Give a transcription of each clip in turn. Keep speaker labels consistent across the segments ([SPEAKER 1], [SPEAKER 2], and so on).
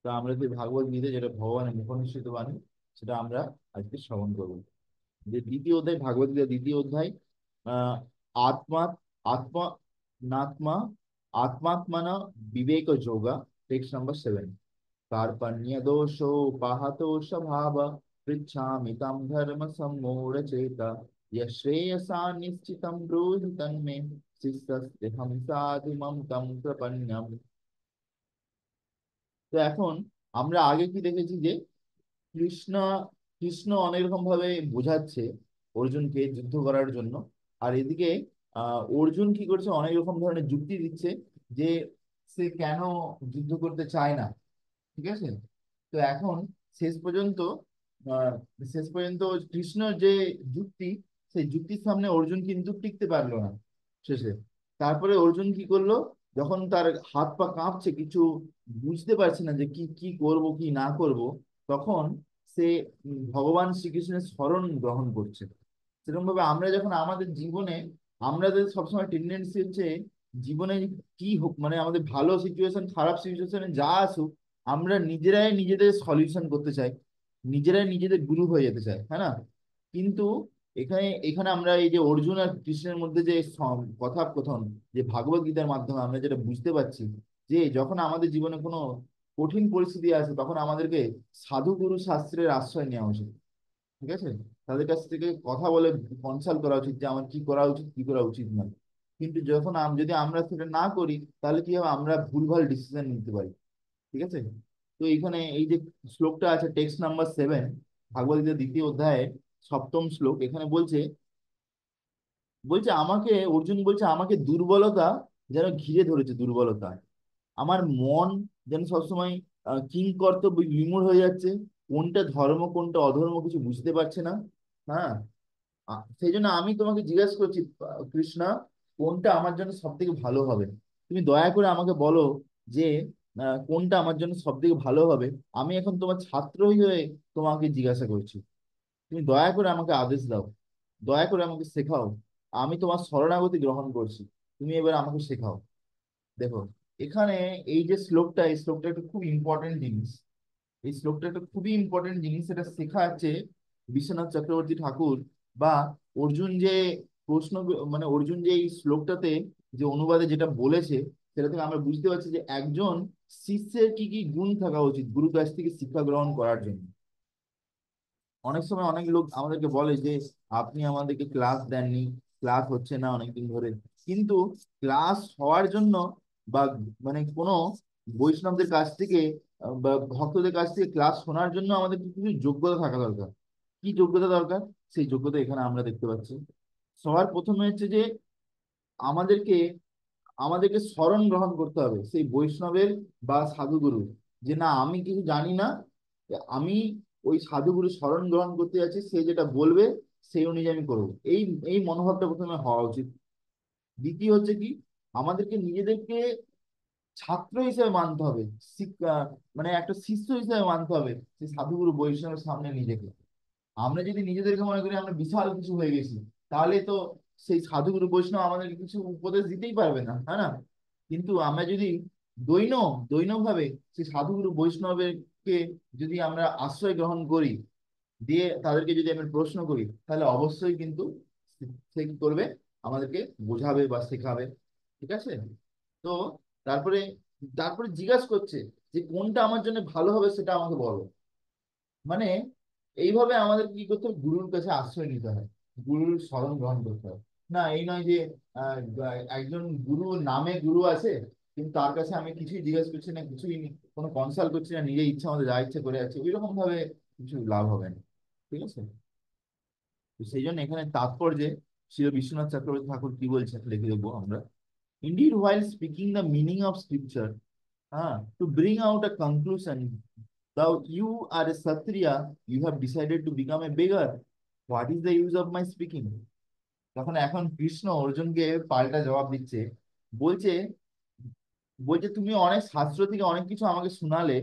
[SPEAKER 1] তো আমরা যে ভাগবত গীতা, যেটা ভগবানের মুখনিসৃত বাণী, সেটা আমরা আজকে শ্রবণ করবো। যে দ্বিতীয় অধ্যায়, ভাগবত গীতা দ্বিতীয় অধ্যায়, আহ আত্মা আত্মা নাত্মা আত্মাত্মানা বিবেক যোগা, টেক্সট নাম্বার 7। कार्पण्य दोषोपहतो स्वभाव पृच्छामि तं धर्म सम्मूढचेता यश्रेयसा निश्चितं ब्रूहि तन्मे शिष्यस्तेऽहं साधुमं तं प्रपन्नम्। তো এখন আমরা আগে কি দেখেছি যে কৃষ্ণ কৃষ্ণ অনেক রকম ভাবে বোঝাচ্ছে অর্জুনকে যুদ্ধ করার জন্য। আর এদিকে অর্জুন কি করছে, অনেক রকম ধরনের যুক্তি দিচ্ছে যে সে কেন যুদ্ধ করতে চায় না। ঠিক আছে। তো এখন শেষ পর্যন্ত আহ, শেষ পর্যন্ত কৃষ্ণ যে যুক্তি, সেই যুক্তির সামনে অর্জুন কিন্তু টিকতে পারলো না শেষে। তারপরে অর্জুন কি করলো, যখন তার হাত পা কাঁপছে, কিছু বুঝতে পারছে না যে কি কি করব কি না করব, তখন সে ভগবান শ্রীকৃষ্ণের শরণ গ্রহণ করছে। সেরকম ভাবে আমরা যখন আমাদের জীবনে, আমাদের সবসময় টেন্ডেন্সি হচ্ছে জীবনে কি হোক, মানে আমাদের ভালো সিচুয়েশন খারাপ সিচুয়েশনে যা আসুক, আমরা নিজেরাই নিজেদের সলিউশন করতে চাই, নিজেরাই নিজেদের গুরু হয়ে যেতে চাই, হ্যাঁ না? কিন্তু এখানে এখানে আমরা এই যে অর্জুন আর কৃষ্ণের মধ্যে যে কথোপকথন, যে ভাগবত গীতার মাধ্যমে আমরা যেটা বুঝতে পারছি, যে যখন আমাদের জীবনে কোনো কঠিন পরিস্থিতি আসে, তখন আমাদেরকে সাধু গুরু শাস্ত্রের আশ্রয় নেওয়া উচিত। ঠিক আছে। তাদের কাছ থেকে কথা বলে কনসাল্ট করা উচিত যে আমার কি করা উচিত কি করা উচিত না। কিন্তু যখন যদি আমরা সেটা না করি, তাহলে কি হবে, আমরা ভুলভাল ডিসিশন নিতে পারি। ঠিক আছে। তো এখানে এই যে শ্লোকটা আছে, টেক্সট নাম্বার 7, ভাগবত গীতা দ্বিতীয় অধ্যায়ে সপ্তম শ্লোক, এখানে বলছে, আমাকে অর্জুন বলছে, আমাকে দুর্বলতা যেন ঘিরে ধরেছে, দুর্বলতা। আমার মন যেন সবসময় কিং কর্তব্য বিমূঢ় হয়ে যাচ্ছে, কোনটা ধর্ম কোনটা অধর্ম কিছু বুঝতে পারছে না। হ্যাঁ। সেই জন্য আমি তোমাকে জিজ্ঞেস করছি, কৃষ্ণা, কোনটা আমার জন্য সব থেকে ভালো হবে? তুমি দয়া করে আমাকে বলো যে কোনটা আমার জন্য সব থেকে ভালো হবে। আমি এখন তোমার ছাত্রই হয়ে তোমাকে জিজ্ঞাসা করছি। তুমি দয়া করে আমাকে আদেশ দাও, দয়া করে আমাকে শেখাও। আমি তোমার শরণাগতি গ্রহণ করছি, তুমি এবার আমাকে শেখাও। দেখো, এখানে এই যে শ্লোকটা, এই শ্লোকটা একটা খুব ইম্পর্টেন্ট জিনিস। এই শ্লোকটা একটা খুবই ইম্পর্টেন্ট জিনিস, এটা শেখা আছে বিশ্বনাথ চক্রবর্তী ঠাকুর বা অর্জুন যে প্রশ্ন, মানে অর্জুন যে এই শ্লোকটাতে যে অনুবাদে যেটা বলেছে, সেটা থেকে আমরা বুঝতে পারছি যে একজন শিষ্যের কি কি গুণ থাকা উচিত গুরু কাছ থেকে শিক্ষা গ্রহণ করার জন্য। অনেক সময় অনেক লোক আমাদেরকে বলে যে আপনি আমাদেরকে ক্লাস দেননি, ক্লাস হচ্ছে না অনেকদিন ধরে। কিন্তু ক্লাস হওয়ার জন্য বা মানে কোনো বৈষ্ণবদের কাছ থেকে বা ভক্তদের কাছ থেকে ক্লাস শোনার জন্য আমাদের কিছু কিছু যোগ্যতা থাকা দরকার। কি যোগ্যতা দরকার? সেই যোগ্যতা এখানে আমরা দেখতে পাচ্ছি। সবার প্রথমে হচ্ছে যে আমাদেরকে আমাদেরকে শরণ গ্রহণ করতে হবে সেই বৈষ্ণবের বা সাধুগুরু। যে না, আমি কিছু জানি না, আমি ওই সাধুগুরু শরণ গ্রহণ করতে যাচ্ছি, সে যেটা বলবে সেই অনুযায়ী আমি করবো। এই এই মনোভাবটা প্রথমে হওয়া উচিত। দ্বিতীয় হচ্ছে কি, আমাদেরকে নিজেদেরকে ছাত্র হিসেবে মানতে হবে, শিক্ষা মানে একটা শিষ্য হিসেবে মানতে হবে সেই সাধুগুরু বৈষ্ণবের সামনে নিজেকে। আমরা যদি নিজেদেরকে মনে করি আমরা বিশাল কিছু হয়ে গেছি, তাহলে তো সেই সাধুগুরু বৈষ্ণব আমাদেরকে কিছু উপদেশ দিতেই পারবে না, হ্যাঁ না? কিন্তু আমরা যদি দৈন দৈন ভাবে সেই সাধুগুরু বৈষ্ণবেরকে যদি আমরা আশ্রয় গ্রহণ করি, দিয়ে তাদেরকে যদি আমরা প্রশ্ন করি, তাহলে অবশ্যই কিন্তু সে কি করবে, আমাদেরকে বোঝাবে বা শেখাবে। ঠিক আছে। তো তারপরে তারপরে জিজ্ঞাসা করছে যে কোনটা আমার জন্য ভালো হবে, সেটা আমাকে বলো। মানে এইভাবে আমাদের কি করতে হবে, গুরুর কাছে আশ্রয় নিতে হয়, গুরুর শরণ গ্রহণ করতে হয়। না এই নয় যে একজন গুরু নামে গুরু আছে, কিন্তু তার কাছে আমি কিছুই জিজ্ঞেস করছি না, কিছুই কোনো কনসাল্ট করছি না, নিজের ইচ্ছা আমাদের যা ইচ্ছে করে যাচ্ছে, ওই রকম ভাবে কিছু লাভ হবে না। ঠিক আছে। তো সেই জন্য এখানে তাৎপর্যে শ্রী বিশ্বনাথ চক্রবর্তী ঠাকুর কি বলছেন লিখে দেবো আমরা। Indeed, while speaking the meaning of scripture, to bring out a conclusion, thou you are a Kshatriya, you have decided to become a beggar. What is the use of my speaking? তখন এখন কৃষ্ণ অর্জুনকে পাল্টা জবাব দিচ্ছে। বলছে বলছে তুমি অনেক শাস্ত্র থেকে অনেক কিছু আমাকে শোনালে,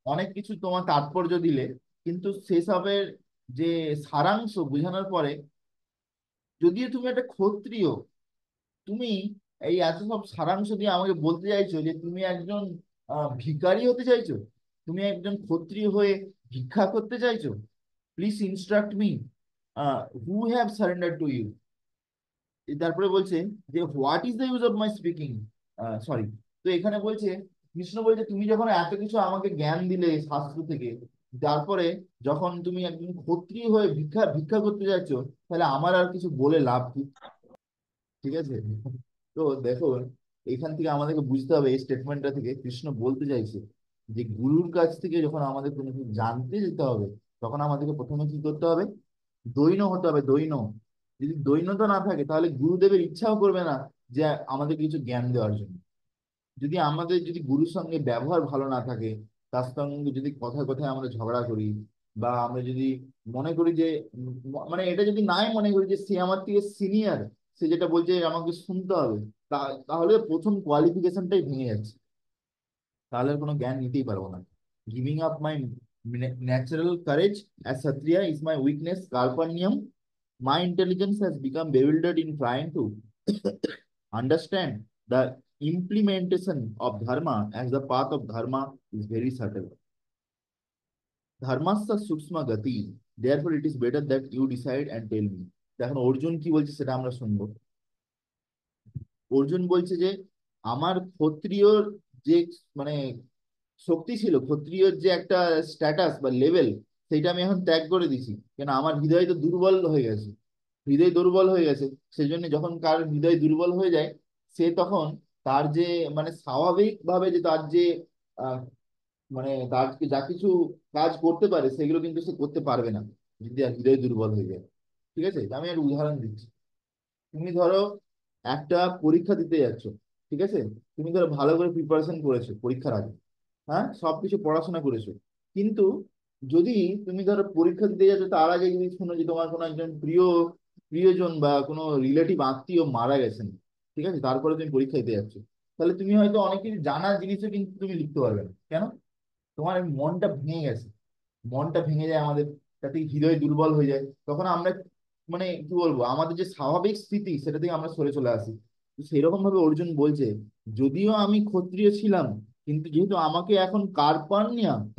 [SPEAKER 1] অনেক কিছু তোমার তাৎপর্য দিলে, কিন্তু সেসবের যে সারাংশ বোঝানোর পরে, যদিও তুমি একটা ক্ষত্রিয়, তুমি এই এত সব সারাংশ দিয়ে আমাকে বলতে চাইছো যে তুমি একজন ভিখারি হতে চাইছো? তুমি একজন ক্ষত্রিয় হয়ে ভিক্ষা করতে চাইছো? Please instruct me, who have surrender to you. তারপরে বলছে যে what is the use of my speaking, sorry. তো এখানে বলছে, কৃষ্ণ বলছে তুমি যখন এত কিছু আমাকে জ্ঞান দিলে শাস্ত্র থেকে, তারপরে যখন তুমি একজন ক্ষত্রিয় হয়ে ভিক্ষা ভিক্ষা করতে যাচ্ছ, তাহলে আমার আর কিছু বলে লাভ কি? ঠিক আছে। তো দেখো, এখান থেকে আমাদেরকে বুঝতে হবে, এই স্টেটমেন্টটা থেকে কৃষ্ণ বলতে চাইছে যে গুরুর কাছ থেকে যখন আমাদের কোনো কিছু জানতে যেতে হবে, তখন আমাদেরকে প্রথমে কি করতে হবে? দৈন্য হতে হবে, দৈন্য। যদি দৈন্যতা না থাকে, তাহলে গুরুদেবের ইচ্ছাও করবে না যে আমাদের কিছু জ্ঞান দেওয়ার জন্য। যদি আমাদের যদি গুরুর সঙ্গে ব্যবহার ভালো না থাকে, তার সঙ্গে যদি কথায় কথায় আমরা ঝগড়া করি, বা আমরা যদি মনে করি যে মানে এটা যদি নাই মনে করি যে সে আমার থেকে সিনিয়র, সে যেটা বলছে আমাকে শুনতে হবে, তাহলে প্রথম কোয়ালিফিকেশনটাই ভেঙে যাচ্ছে। তাহলে আর কোনো জ্ঞান নিতেই পারবো না। Giving up my natural courage as kshatriya is my weakness কার্পণ্যম, my intelligence has become bewildered in trying to understand the implementation of dharma, as the path of dharma is very subtle. Dharmasya sukshma gati. Therefore, it is better that you decide and tell me. এখন অর্জুন কি বলছে সেটা আমরা শুনবো। অর্জুন বলছে যে আমার ক্ষত্রিয়র যে মানে শক্তি ছিল, ক্ষত্রিয়র যে একটা স্ট্যাটাস বা লেভেল, সেটা আমি এখন ত্যাগ করে দিছি, কেন আমার হৃদয় তো দুর্বল হয়ে গেছে। হৃদয় দুর্বল হয়ে গেছে, সেই জন্য যখন কার হৃদয় দুর্বল হয়ে যায়, সে তখন তার যে মানে স্বাভাবিক ভাবে যে তার যে আহ, মানে তার যা কিছু কাজ করতে পারে, সেগুলো কিন্তু সে করতে পারবে না যদি তার হৃদয় দুর্বল হয়ে যায়। ঠিক আছে, আমি একটা উদাহরণ দিচ্ছি। তুমি ধরো একটা পরীক্ষা দিতে যাচ্ছ, ঠিক আছে? তুমি ধরো ভালো করে প্রিপারেশন করেছো পরীক্ষার আগে, হ্যাঁ, সবকিছু পড়াশোনা করেছো, কিন্তু যদি তুমি ধরো পরীক্ষা দিতে যাচ্ছ, তার আগে যদি শুনো যে তোমার কোনো একজন প্রিয়জন বা কোনো রিলেটিভ আত্মীয় মারা গেছেন, ঠিক আছে, তারপরে তুমি পরীক্ষা দিতে যাচ্ছ, তাহলে তুমি হয়তো অনেক কিছু জানার জিনিসও কিন্তু তুমি লিখতে পারবে না। কেন? তোমার মনটা ভেঙে গেছে। মনটা ভেঙে যায় আমাদের, তাতে হৃদয় দুর্বল হয়ে যায়, তখন আমরা মানে কি বলবো, আমাদের যে স্বাভাবিক স্থিতি সেটা থেকে আমরা সরে চলে আসি। তো সেরকম ভাবে অর্জুন বলছে, যদিও আমি ক্ষত্রিয় ছিলাম, কিন্তু যেহেতু আমাকে এখন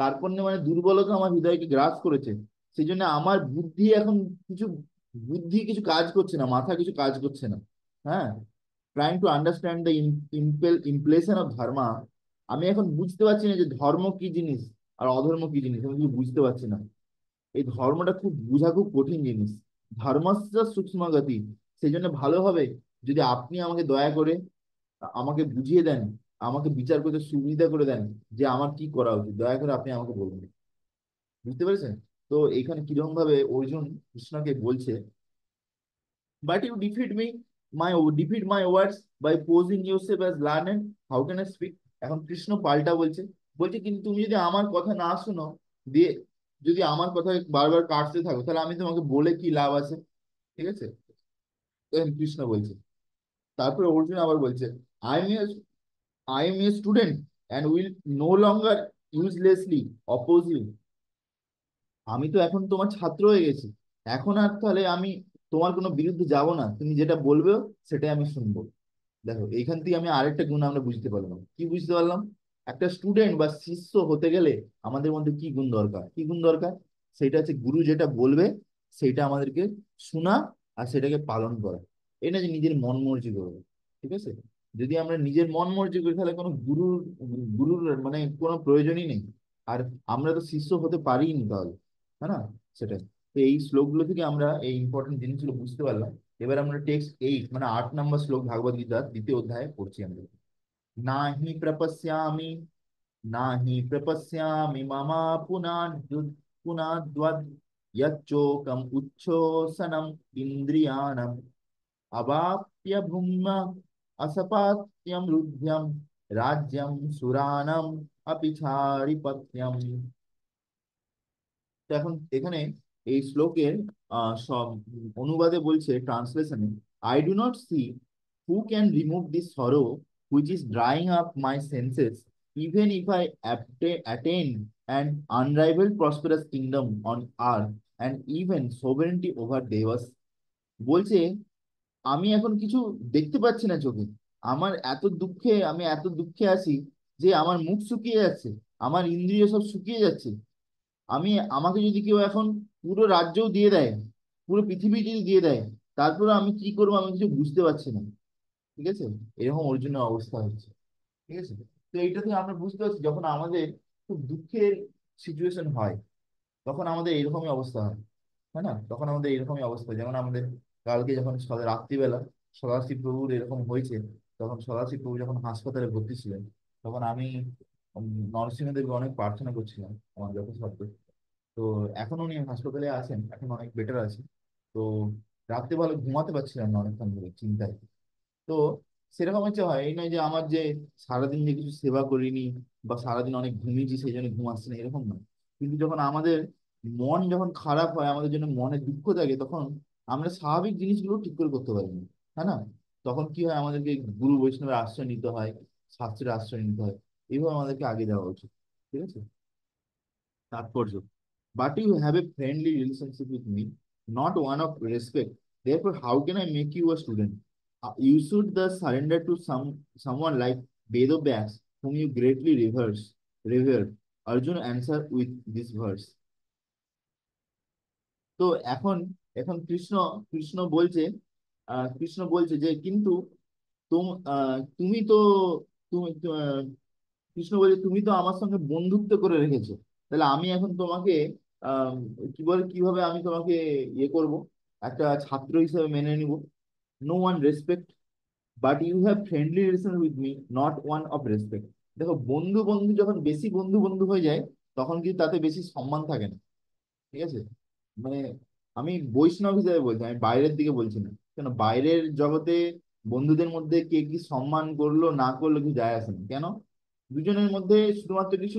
[SPEAKER 1] কার্পণ্য মানে দুর্বলতা আমার হৃদয়কে গ্রাস করেছে, সেই জন্য আমার বুদ্ধি এখন কিছু কিছু কাজ করছে না, মাথা কিছু কাজ করছে না। হ্যাঁ, trying to understand the implication of dharma. আমি এখন বুঝতে পারছি না যে ধর্ম কি জিনিস আর অধর্ম কি জিনিস, আমি কিছু বুঝতে পারছি না। এই ধর্মটা খুব বোঝা খুব কঠিন জিনিস। ধর্মস্য সূক্ষ্ম গতি। সেই জন্য ভালো হবে যদি আপনি আমাকে দয়া করে আমাকে বুঝিয়ে দেন, আমাকে বিচার করতে সুবিধা করে দেন যে আমার কি করা উচিত, দয়া করে আপনি আমাকে বলুন। বুঝতে পেরেছেন? তো এখানে কিরকম ভাবে অর্জুন কৃষ্ণকে বলছে, but you defeat my words by posing yourself as learned. How can I speak? এখন কৃষ্ণ পাল্টা বলছে, বলছে কিন্তু তুমি যদি আমার কথা না শুনো, দিয়ে যদি আমার কথা বারবার কাটতে থাকো, তাহলে আমি তোমাকে বলে কি লাভ আছে? ঠিক আছে। তখন কৃষ্ণ বলছে, তারপরে অর্জুন আবার বলছে, I am I am a student and will no longer uselessly oppose you. আমি তো এখন তোমার ছাত্র হয়ে গেছি, এখন আর তাহলে আমি তোমার কোনো বিরুদ্ধে যাব না, তুমি যেটা বলবে সেটাই আমি শুনবো। দেখো, এইখান থেকে আমি আরেকটা গুণ আমরা বুঝতে পারলাম। কি বুঝতে পারলাম? একটা স্টুডেন্ট বা শিষ্য হতে গেলে আমাদের মধ্যে কি গুণ দরকার, কি গুণ দরকার? সেটা হচ্ছে গুরু যেটা বলবে সেটা আমাদেরকে শোনা, আর সেটাকে পালন করা। এই না যে নিজের মন মর্জি করবে। ঠিক আছে। যদি আমরা নিজের মন মর্জি করি, তাহলে কোনো গুরুর মানে কোনো প্রয়োজনই নেই। আর আমরা তো শিষ্য হতে পারিনি তাহলে, তাই না? সেটাই। তো এই শ্লোকগুলো থেকে আমরা এই ইম্পর্টেন্ট জিনিসগুলো বুঝতে পারলাম। এবার আমরা টেক্সট 8 মানে 8 নম্বর শ্লোক ভাগবত গীতার 2য় অধ্যায় পড়ছি আমরা। না হি প্রপশ্যামি, না হি প্রপশ্যামি মামা পুনাদ্বদ যচ্চোকম উচ্ছ্বসনম ইন্দ্রিয়াণম অবাপ্য ভূম্য অসপাত্যম রুদ্ধ্যম রাজ্যম সুরাণম অপি ছাড়িপত্যম। তো এখন এখানে এই শ্লোকের সব অনুবাদে বলছে, ট্রান্সলেশনে, I do not see who can remove this sorrow which is drying up my senses, even if I attain an unrivalled prosperous kingdom on earth and even sovereignty over devas. বলছে, আমি এখন কিছু দেখতে পাচ্ছি না চোখে, আমি এত দুঃখে আছি যে আমার মুখ শুকিয়ে যাচ্ছে। আমার ইন্দ্রিয় সব শুকিয়ে যাচ্ছে। আমি, আমাকে যদি কেউ এখন পুরো রাজ্যও দিয়ে দেয়, পুরো পৃথিবী যদি দিয়ে দেয়, তারপরে আমি কি করবো আমি কিছু বুঝতে পারছি না। ঠিক আছে, এরকম অর্জুনের অবস্থা হচ্ছে। ঠিক আছে, তো এইটা থেকে আমরা বুঝতে পারছি যখন আমাদের খুব দুঃখের সিচুয়েশন হয়, তখন আমাদের এরকমই অবস্থা হয়। হ্যাঁ না, তখন আমাদের এরকমই অবস্থা, যেমন আমাদের কালকে যখন রাত্রিবেলা সদাশিব প্রভুর এরকম হয়েছে, তখন সদাশিব প্রভু যখন হাসপাতালে ভর্তি ছিলেন, তখন আমি নরসিংহদেবকে অনেক প্রার্থনা করছিলাম আমার যথাসাধ্য। তো এখন উনি হাসপাতালে আছেন, এখন অনেক বেটার আছে। তো রাত্রে ভালো ঘুমাতে পারছিলাম না অনেকক্ষণ ধরে চিন্তায়। তো সেরকম হচ্ছে, হয় এই নয় যে আমার যে সারাদিন যে কিছু সেবা করিনি বা সারাদিন অনেক ঘুমিয়েছি সেই জন্য ঘুম আসছে না, এরকম নয়। কিন্তু যখন আমাদের মন যখন খারাপ হয়, আমাদের জন্য মনে দুঃখ থাকে, তখন আমরা স্বাভাবিক জিনিসগুলো ঠিক করে করতে পারি না। হ্যাঁ না, তখন কি হয়, আমাদেরকে গুরু বৈষ্ণবের আশ্রয় নিতে হয়, শাস্ত্রের আশ্রয় নিতে হয়। এইভাবে আমাদেরকে আগে যাওয়া উচিত। ঠিক আছে, তাৎপর্য, but you have a friendly relationship with me, not one of respect. Therefore, how can I make you a student? You should thus surrender to someone like Vedovyas, whom you greatly revere. Arjun answer with this verse. তো এখন, এখন কৃষ্ণ, কৃষ্ণ বলছে, কৃষ্ণ বলছে যে কিন্তু তুমি তো, তুমি কৃষ্ণ বলছে তুমি তো আমার সঙ্গে বন্ধুত্ব করে রেখেছো, তাহলে আমি এখন তোমাকে আহ কি বলে কিভাবে আমি তোমাকে ইয়ে করব, একটা ছাত্র হিসেবে মেনে নিব। No one respect, but you have friendly relation with me, not one of respect. দেখো, বন্ধু বন্ধু যখন বেশি বন্ধু বন্ধু হয়ে যায়, তখন কিন্তু তাতে বেশি সম্মান থাকে না। ঠিক আছে, মানে আমি বৈষ্ণব হিসেবে বলছি, আমি বাইরের দিকে বলছি না। কেন, বাইরের জগতে বন্ধুদের মধ্যে কে কি সম্মান করলো না করলো কিছু যায় আসে না। কেন, দুজনের মধ্যে শুধুমাত্র কিছু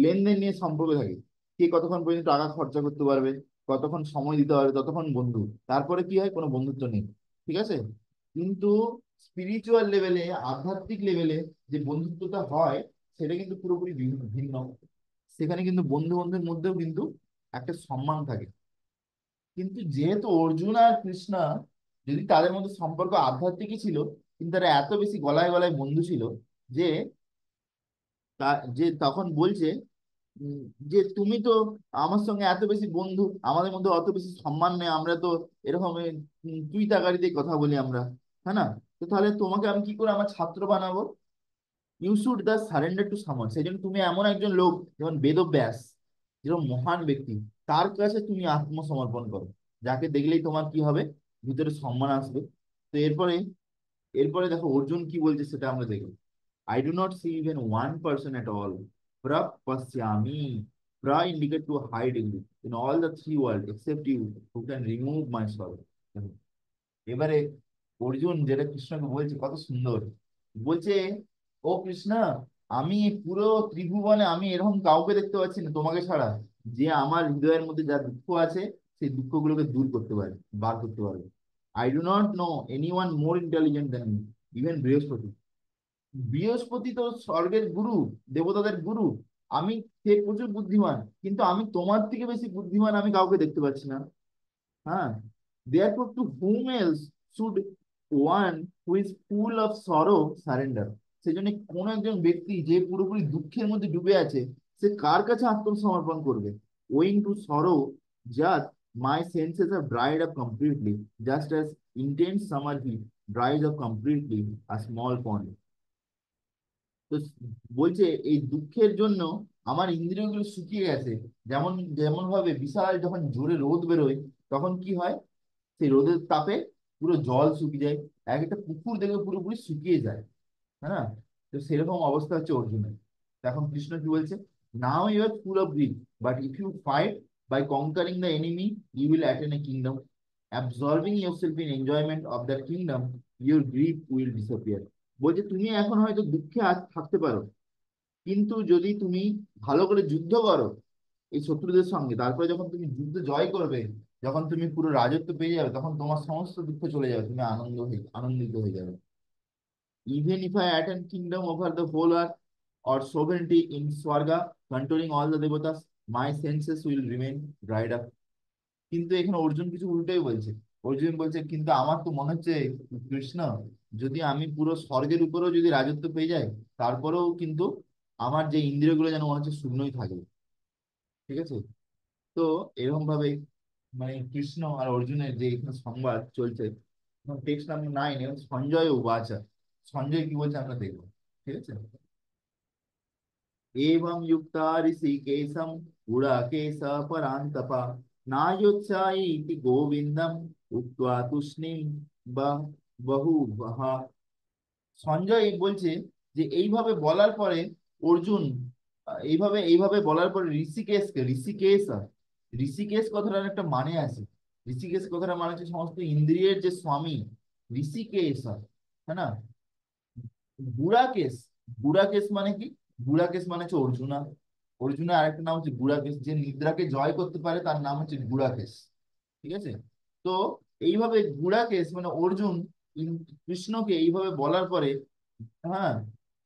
[SPEAKER 1] লেনদেন নিয়ে সম্পর্ক থাকে। কে কতক্ষণ পর্যন্ত টাকা খরচা করতে পারবে, কতক্ষণ সময় দিতে পারবে, ততক্ষণ বন্ধু। তারপরে কি হয়, কোনো বন্ধুত্ব নেই। ঠিক আছে, কিন্তু স্পিরিচুয়াল লেভেলে, আধ্যাত্মিক লেভেলে যে বন্ধুত্বটা হয়, সেটা কিন্তু পুরোপুরি ভিন্ন। সেখানে কিন্তু বন্ধু বন্ধুর মধ্যেও কিন্তু একটা সম্মান থাকে। কিন্তু যেহেতু অর্জুন আর কৃষ্ণা, যদি তাদের মধ্যে সম্পর্ক আধ্যাত্মিকই ছিল, কিন্তু তারা এত বেশি গলায় গলায় বন্ধু ছিল যে তা, যে তখন বলছে উম, যে তুমি তো আমার সঙ্গে এত বেশি বন্ধু, আমাদের মধ্যে অত বেশি সম্মান নেই, আমরা তো এরকম তুই তাকারিতে কথা বলি আমরা। হ্যাঁ না, তো তাহলে তোমাকে আমি কি করে আমার ছাত্র বানাবো? You should the surrender to summon. সেই জন্য তুমি এমন একজন লোক যেমন বেদব্যাস, যেরকম মহান ব্যক্তি, তার কাছে তুমি আত্মসমর্পণ করো, যাকে দেখলেই তোমার কি হবে, ভিতরে সম্মান আসবে। তো এরপরে, এরপরে দেখো অর্জুন কি বলছে সেটা আমরা দেখব। I do not see even one person at all. Pra pasyami. Pra indicate to a high degree in all the three worlds except you who can remove my sorrow. এবারে অর্জুন যেটা কৃষ্ণকে বলছে কত সুন্দর বলছে, ও কৃষ্ণ, আমি পুরো ত্রিভুবনে আমি এরকম কাউকে দেখতে পাচ্ছি না তোমাকে ছাড়া, যে আমার হৃদয়ের মধ্যে যা দুঃখ আছে সেই দুঃখগুলোকে দূর করতে পারে, বার করতে পারবে। I do not know any one more intelligent than me, even বৃহস্পতি। বৃহস্পতি তো স্বর্গের গুরু, দেবতাদের গুরু। আমি, সে প্রচুর বুদ্ধিমান, কিন্তু আমি তোমার থেকে বেশি বুদ্ধিমান আমি কাউকে দেখতে পাচ্ছি না। হ্যাঁ, therefore to whom else should one who is full of sorrow surrender? সেই জন্য কোন একজন ব্যক্তি যে পুরোপুরি দুঃখের মধ্যে ডুবে আছে, সে কার কাছে আত্মসমর্পণ করবে? Owing to sorrow, just my senses are dried up completely, just as intense summer heat dries up completely a small pond. তো বলছে এই দুঃখের জন্য আমার ইন্দ্রিয়গুলো শুকিয়ে গেছে। যেমন, যেমন ভাবে বিশাল যখন জোরে রোদ বেরোয়, তখন কি হয়, সেই রোদের তাপে পুরো জল শুকিয়ে যায়, এক একটা পুকুর দেখে পুরোপুরি শুকিয়ে যায়। হ্যাঁ, তো সেরকম অবস্থা হচ্ছে অর্জুনের। তো এখন কৃষ্ণ কি বলছে, now you are full of grief, but if you fight by conquering the enemy, you will attain a kingdom, absorbing yourself in enjoyment of that kingdom, your grief will disappear. বলছে তুমি এখন হয়তো দুঃখে আজ থাকতে পারো, কিন্তু যদি তুমি ভালো করে যুদ্ধ করো এই শত্রুদের সঙ্গে, তারপরে যখন তুমি যুদ্ধ জয় করবে, যখন তুমি পুরো রাজত্ব পেয়ে যাবে, তখন তোমার সমস্ত দুঃখ চলে যাবে, তুমি আনন্দিত হয়ে যাবে। Even if I attain kingdom over the whole earth or sovereignty in Swarga, controlling all the devatas, my senses will remain dried up. কিন্তু এখানে অর্জুন কিছু উল্টোই বলছে। অর্জুন বলছে কিন্তু আমার তো মনে হচ্ছে কৃষ্ণ, যদি আমি পুরো স্বর্গের উপরেও যদি রাজত্ব পেয়ে যাই, তারপরেও কিন্তু আমার যে ইন্দ্রিয়গুলো যেন মনে হচ্ছে শূন্যই থাকে। ঠিক আছে। তো এরকম ভাবে মানে কৃষ্ণ আর অর্জুনের যে এখানে সংবাদ চলছে, টেক্সট নাম্বার 9 এবং সঞ্জয় উবাচা, সঞ্জয় কি বলছে আমরা দেখবো। ঠিক আছে। एवं युक्ता ऋषिकेशं गुडाकेश परान्तपा नायोत्साहीति गोविन्दम् उक्त्वा तुष्णीं बहुवः। সঞ্জয় বলছে যে এইভাবে বলার পরে অর্জুন এইভাবে এইভাবে বলার পরে ঋষিকেশ কথাটার একটা মানে আছে। ঋষিকেশ কথাটা মানে হচ্ছে সমস্ত ইন্দ্রিয়ের যে স্বামী, ঋষিকেশ, তাই না? বুড়াকেশ, বুড়াকেশ মানে কি? বুড়াকেশ মানে হচ্ছে অর্জুনা। অর্জুনের আরেকটা নাম হচ্ছে বুড়াকেশ, যে নিদ্রাকে জয় করতে পারে তার নাম হচ্ছে বুড়াকেশ। ঠিক আছে। তো এইভাবে বুড়াকেশ মানে অর্জুন কৃষ্ণকে এইভাবে বলার পরে, হ্যাঁ,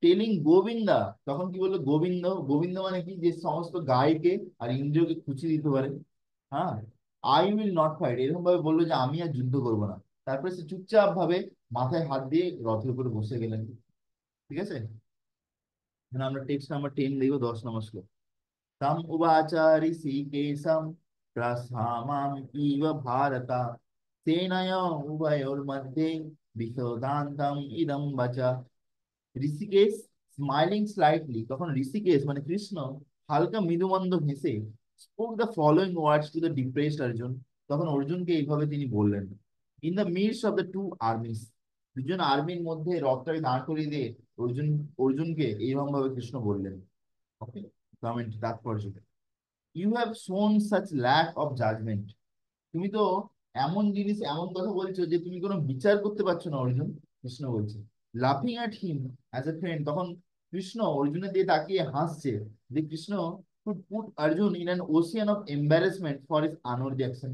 [SPEAKER 1] টেলিং গোবিন্দা, তখন কি বললো? গোবিন্দ, গোবিন্দ মানে কি? যে সমস্ত গায়কে আর ইন্দ্রিয়কে খুশি দিতে পারে। হ্যাঁ, আই উইল নট ফাইট, এরকম ভাবে বললো যে আমি আর যুদ্ধ করবো না। তারপরে সে চুপচাপ ভাবে মাথায় হাত দিয়ে রথের উপরে বসে গেলেন। ঠিক আছে। এখন আমরা টেক্সট নাম্বার 10 দেখবো, 10 নম্বর শ্লোক। তম উবাচ ঋষিকেশম প্রসামাম ইব ভারত সেনয় উভয়োর্মধ্যে বিশদান্তম ইদম বচা। ঋষিকেশ স্মাইলিং স্লাইটলি, তখন ঋষিকেশ মানে কৃষ্ণ হালকা মৃদুমন্দ হেসে spoke the following words to the depressed Arjun, তখন অর্জুনকে এইভাবে তিনি বললেন। In the midst of the two armies, দুজন আর্মির মধ্যে রথটাকে দাঁড় করিয়ে দিয়ে অর্জুন অর্জুনকে এইরকম ভাবে কৃষ্ণ বললেন। ওকে, কমেন্ট তাৎপর্য, you have shown such lack of judgement, তুমি তো এমন জিনিস এমন কথা বলছো যে তুমি কোনো বিচার করতে পারছো না অর্জুন, কৃষ্ণ বলছে। লাফিং at him as a friend, তখন কৃষ্ণ অর্জুনের দিকে তাকিয়ে হাসছে, যে Krishna could put Arjun in an ocean of embarrassment for his unworthy action।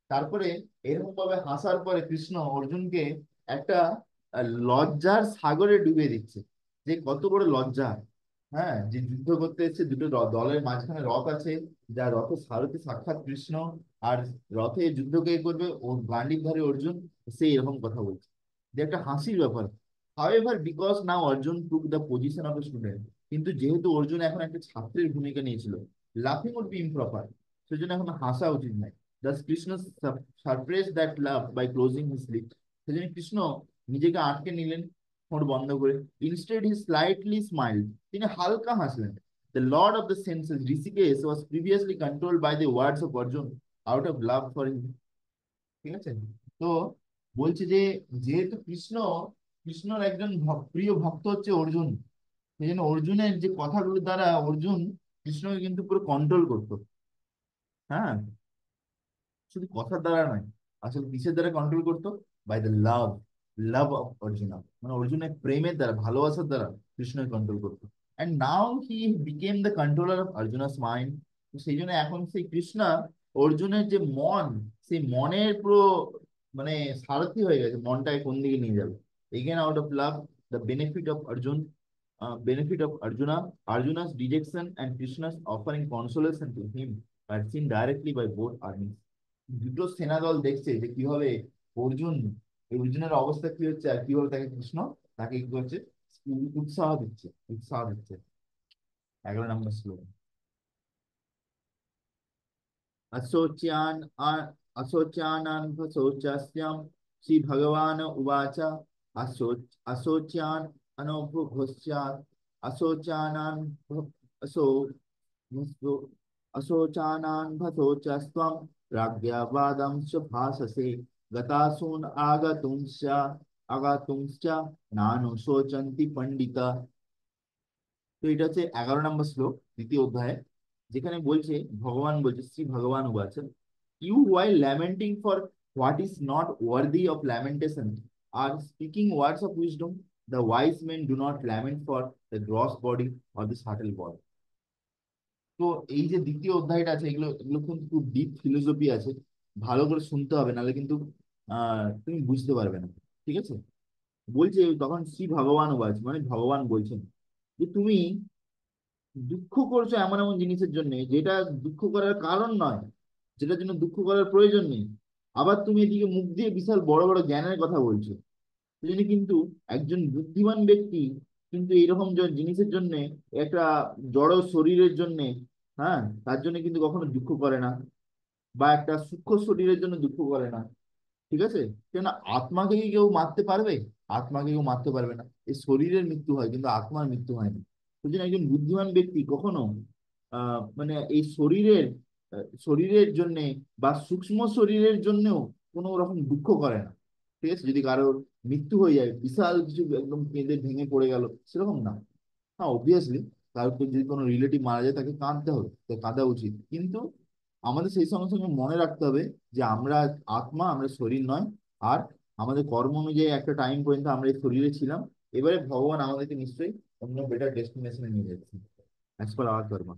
[SPEAKER 1] তারপরে এরকম ভাবে হাসার পরে কৃষ্ণ অর্জুনকে একটা লজ্জার সাগরে ডুবিয়ে দিচ্ছে। যে কত বড় লজ্জা! হ্যাঁ, যে যুদ্ধ করতে এসেছে, দুটো দলের মাঝখানে রথ আছে, যা রথের সারথি সাক্ষাৎ কৃষ্ণ, আর রথে যুদ্ধ কে করবে? ও গান্ডীবধারী অর্জুন। সে এরকম কথা বলছে, যে একটা হাসির ব্যাপার। However because now Arjun took the position of a student, কিন্তু যেহেতু অর্জুন এখন একটা ছাত্রের ভূমিকা নিয়েছিল, লাফিং উড বি ইমপ্রপার, সেজন্য এখন হাসা উচিত নয়। Thus Krishna surprise that love by closing his lip, সেজন্য কৃষ্ণ নিজেকে আটকে নিলেন ঠোঁট বন্ধ করে। ইনস্টেড হি স্লাইটলি স্মাইল, তিনি হালকা হাসলেন। The lord of the senses Hrishikesh was previously controlled by the words of Arjun out of love for him. ঠিক আছে। তো বলছে যে যেহেতু কৃষ্ণ, কৃষ্ণর একজন প্রিয় ভক্ত হচ্ছে অর্জুন, সেই জন্য অর্জুনের যে কথাগুলো দ্বারা অর্জুন কৃষ্ণকে কিন্তু পুরো কন্ট্রোল করতো। হ্যাঁ, শুধু কথার দ্বারা নয়, আসলে কিসের দ্বারা কন্ট্রোল করতো? By the love, love of Arjuna, মানে অর্জুনের প্রেমের দ্বারা, ভালোবাসার দ্বারা কৃষ্ণকে কন্ট্রোল করতো। And now he became the controller of Arjuna's mind, সেই জন্য এখন সেই কৃষ্ণ অর্জুনের যে মন, সেই মনের পুরো মানে সারথি হয়ে গেছে, মনটাকে কোন দিকে নিয়ে যাবে। Again out of love, the benefit of Arjun, benefit of Arjuna, Arjuna's dejection and Krishna's offering consolation to him are seen directly by both armies। দুটো সেনাদল দেখছে যে কিভাবে অর্জুন, অর্জুনের অবস্থা কি হচ্ছে, আর কিভাবে তাকে কৃষ্ণ তাকে কি করছে, উৎসাহ দিচ্ছে, উৎসাহ দিচ্ছে। 11 নম্বর শ্লোক। असोच्यान असोच्यानन्वसोचस्यं श्री भगवान उवाच असोच्यान अनोभुभस्यात् असोच्यानान् असो असोचानान्वसोचस्त्वं राज्ञावादं च भाषसे गतासून आगतुंश्च नानुशोचन्ति पंडिता। তো এটা হচ্ছে 11 নম্বর শ্লোক দ্বিতীয় অধ্যায়, যেখানে বলছে, ভগবান বলছে, শ্রী ভগবান বলছেন, you while lamenting for what is not worthy of lamentation are speaking words of wisdom, the wise men do not lament for the gross body or the subtle body। তো এই যে দ্বিতীয় অধ্যায়টা আছে, এগুলো এগুলো কিন্তু খুব ডিপ ফিলোসফি আছে, ভালো করে শুনতে হবে, নাহলে কিন্তু তুমি বুঝতে পারবে না। ঠিক আছে। বলছে তখন শ্রী ভগবান বলছে, মানে ভগবান বলছেন যে তুমি দুঃখ করছো এমন এমন জিনিসের জন্য যেটা দুঃখ করার কারণ নয়, যেটার জন্য দুঃখ করার প্রয়োজন নেই। আবার তুমি এদিকে মুখ দিয়ে বিশাল বড় বড় জ্ঞানের কথা বলছো। সেজন্য কিন্তু একজন বুদ্ধিমান ব্যক্তি কিন্তু এইরকম জিনিসের জন্য, একটা জড় শরীরের জন্য, হ্যাঁ, তার জন্য কিন্তু কখনো দুঃখ করে না, বা একটা সূক্ষ্ম শরীরের জন্য দুঃখ করে না। ঠিক আছে? কেন, আত্মাকে কি কেউ মারতে পারবে? আত্মাকে কেউ মারতে পারবে না। এই শরীরের মৃত্যু হয় কিন্তু আত্মার মৃত্যু হয় না। সেই জন্য একজন বুদ্ধিমান ব্যক্তি কখনো মানে এই শরীরের জন্য বা সূক্ষ্ম শরীরের জন্যও কোনো রকম দুঃখ করে না। ঠিক আছে? যদি কারোর মৃত্যু হয়ে যায়, বিশাল কিছু একদম কেঁদে ভেঙে পড়ে গেল, সেরকম না। হ্যাঁ, অবভিয়াসলি কারোর যদি কোনো রিলেটিভ মারা যায় তাকে কাঁদতে হবে, তো কাঁদা উচিত, কিন্তু আমাদের সেই সঙ্গে সঙ্গে মনে রাখতে হবে যে আমরা আত্মা, আমরা শরীর নয়। আর আমাদের কর্ম অনুযায়ী একটা টাইম পর্যন্ত আমরা এই শরীরে ছিলাম। এবারে ভগবান আমাদেরকে নিশ্চয়ই অন্য বেটার ডেস্টিনেশনে নিয়ে যাচ্ছে, অ্যাজ পার আওয়ার কর্ম।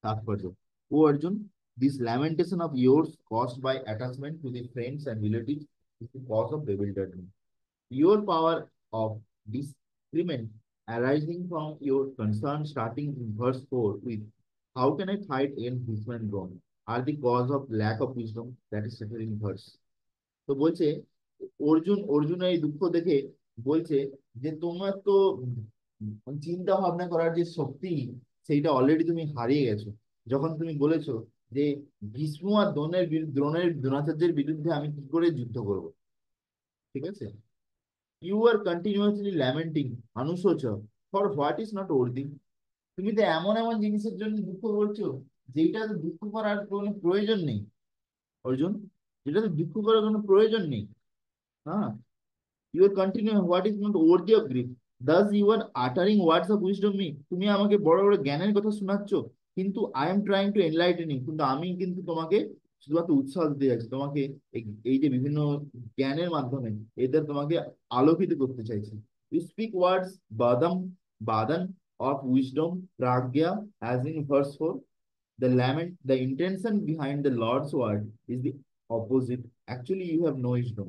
[SPEAKER 1] তাৎপর্য: ও Arjun, this lamentation of yours caused by attachment to the friends and relatives is the cause of bewilderment. Your power of discernment arising from your concern starting in verse 4 with how can I fight against Bhishma and Drona are the cause of lack of wisdom that is stated in verse. তো বলছে, অর্জুনের এই দুঃখ দেখে বলছে যে তোমার তো চিন্তা ভাবনা করার যে শক্তি, সেইটা অলরেডি তুমি হারিয়ে গেছো। যখন তুমি বলেছো যে ভীষ্ম আর দ্রোণাচার্যের বিরুদ্ধে আমি কি করে যুদ্ধ করব। ঠিক আছে? ইউ আর কন্টিনিউয়াসলি ল্যামেন্টিং অনুশোচ for what is not worthy. তুমি তো এমন এমন জিনিসের জন্য দুঃখ করছো যেটা তো দুঃখ করার কোনো প্রয়োজন নেই, অর্জুন। যেটা তো দুঃখ করার কোনো প্রয়োজন নেই। হ্যাঁ, you are continue what is not worthy of grief, thus you are uttering words of wisdom me. তুমি আমাকে বড় বড় জ্ঞানের কথা শোনাচ্ছ, কিন্তু I am trying to enlightening, কিন্তু আমি কিন্তু তোমাকে শুধুমাত্র উৎসাহ দিতে যাচ্ছি, তোমাকে এই এই যে বিভিন্ন জ্ঞানের মাধ্যমে এদের তোমাকে আলোকিত করতে চাইছি। ইউ স্পিক ওয়ার্ডস বাদাম বাদান অফ উইজডম প্রাজ্ঞা, as in verse 4, the lament, the intention behind the Lord's word is the opposite. Actually, you have no wisdom.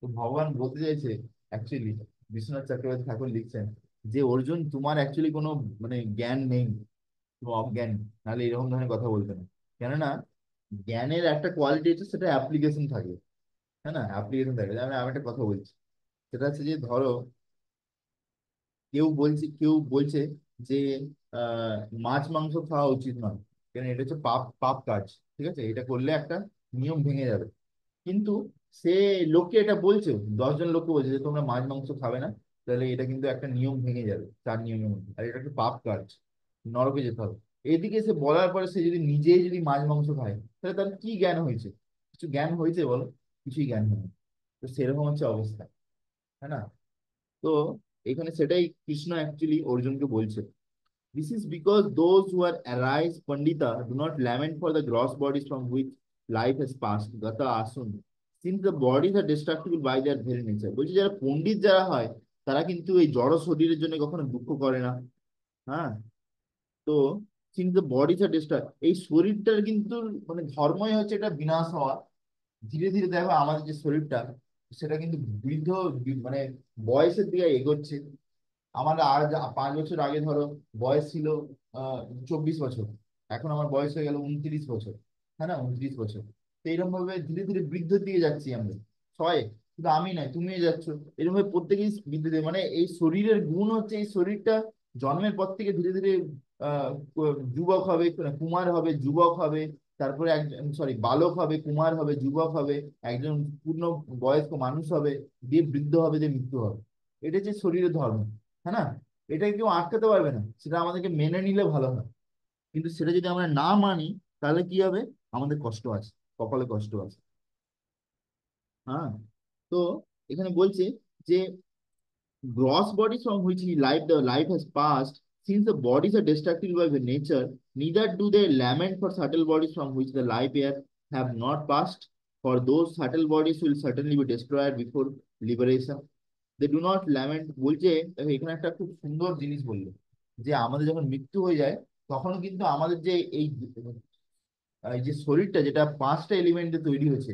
[SPEAKER 1] তো ভগবান বলতে চাইছে, অ্যাকচুয়ালি বিশ্বনাথ চক্রবর্তী ঠাকুর লিখছেন যে অর্জুন, তোমার অ্যাকচুয়ালি কোনো মানে জ্ঞান নেই, তুমি অজ্ঞান, নাহলে এরকম ধরনের কথা বলতে না। কেননা জ্ঞানের একটা কোয়ালিটি আছে, সেটা অ্যাপ্লিকেশন থাকে। হ্যাঁ না, অ্যাপ্লিকেশন থাকে। যেমন আমি একটা কথা বলছি, সেটা হচ্ছে যে ধরো কেউ বলছে যে আহ মাছ মাংস খাওয়া উচিত নয়, কেন এটা হচ্ছে পাপ পাপ কাজ। ঠিক আছে? এটা করলে একটা নিয়ম ভেঙে যাবে। কিন্তু সে লোককে এটা বলছে, 10 জন লোককে বলছে যে তোমরা মাছ মাংস খাবে না, তাহলে এটা কিন্তু একটা নিয়ম ভেঙে যাবে 4 নিয়মের মধ্যে, আর এটা একটা পাপ কাজ, নরকে যেতে হবে। এদিকে সে বলার পরে সে যদি নিজেই যদি মাছ মাংস খায়, তাহলে তার কি জ্ঞান হয়েছে? কিছু জ্ঞান হয়েছে বলো? কিছুই জ্ঞান হয়নি। তো সেরকম হচ্ছে অবস্থা, হ্যাঁ না? তো এখানে সেটাই কৃষ্ণ অ্যাকচুয়ালি অর্জুনকে বলছে। This is because those who are arise Pandita do not lament for the gross bodies from which life has passed. Gata asun. Since the bodies are destructible by their very nature. বলছি যারা পণ্ডিত যারা হয়, তারা কিন্তু এই জড় শরীরের জন্য কখনো দুঃখ করে না। হ্যাঁ। তো since the bodies are destroyed, এই শরীরটার কিন্তু মানে ধর্মই হচ্ছে এটা বিনাশ হওয়া। ধীরে ধীরে দেখো আমাদের যে শরীরটা, সেটা কিন্তু বৃদ্ধ মানে বয়সের দিকে এগোচ্ছে। আমার আর 5 বছর আগে ধরো বয়স ছিল আহ 24 বছর, এখন আমার বয়স হয়ে গেল 29 বছর। হ্যাঁ না, 29 বছর। তো এরকম ভাবে ধীরে ধীরে বৃদ্ধর দিকে যাচ্ছি আমরা সবাই। শুধু আমি নয়, তুমিও যাচ্ছ। এরকম ভাবে প্রত্যেকেই বৃদ্ধ দিকে, মানে এই শরীরের গুণ হচ্ছে এই শরীরটা জন্মের পর থেকে ধীরে ধীরে আহ যুবক হবে, কুমার হবে, যুবক হবে, তারপরে একজন সরি বালক হবে, কুমার হবে, যুবক হবে, একজন পূর্ণ বয়স্ক মানুষ হবে, দিয়ে বৃদ্ধ হবে, দিয়ে মৃত্যু হবে। এটা হচ্ছে শরীরের ধর্ম। হ্যাঁ না? এটাকে কেউ আটকাতে পারবে না, সেটা আমাদেরকে মেনে নিলে ভালো হয়। কিন্তু সেটা যদি আমরা না মানি, তাহলে কি হবে? আমাদের কষ্ট আছে, কপালে কষ্ট আছে। হ্যাঁ। তো এখানে বলছে যে gross bodies from which the life has passed, since the bodies are destructible by their nature, neither do they lament for subtle bodies from which the life air have not passed, for those subtle bodies will certainly be destroyed before liberation. They do not lament। বলছে দেখো, এখানে একটা খুব সুন্দর জিনিস বললো, যে আমাদের যখন মৃত্যু হয়ে যায়, তখন কিন্তু আমাদের যে এই যে শরীরটা, যেটা 5টা এলিমেন্টে তৈরি হয়েছে,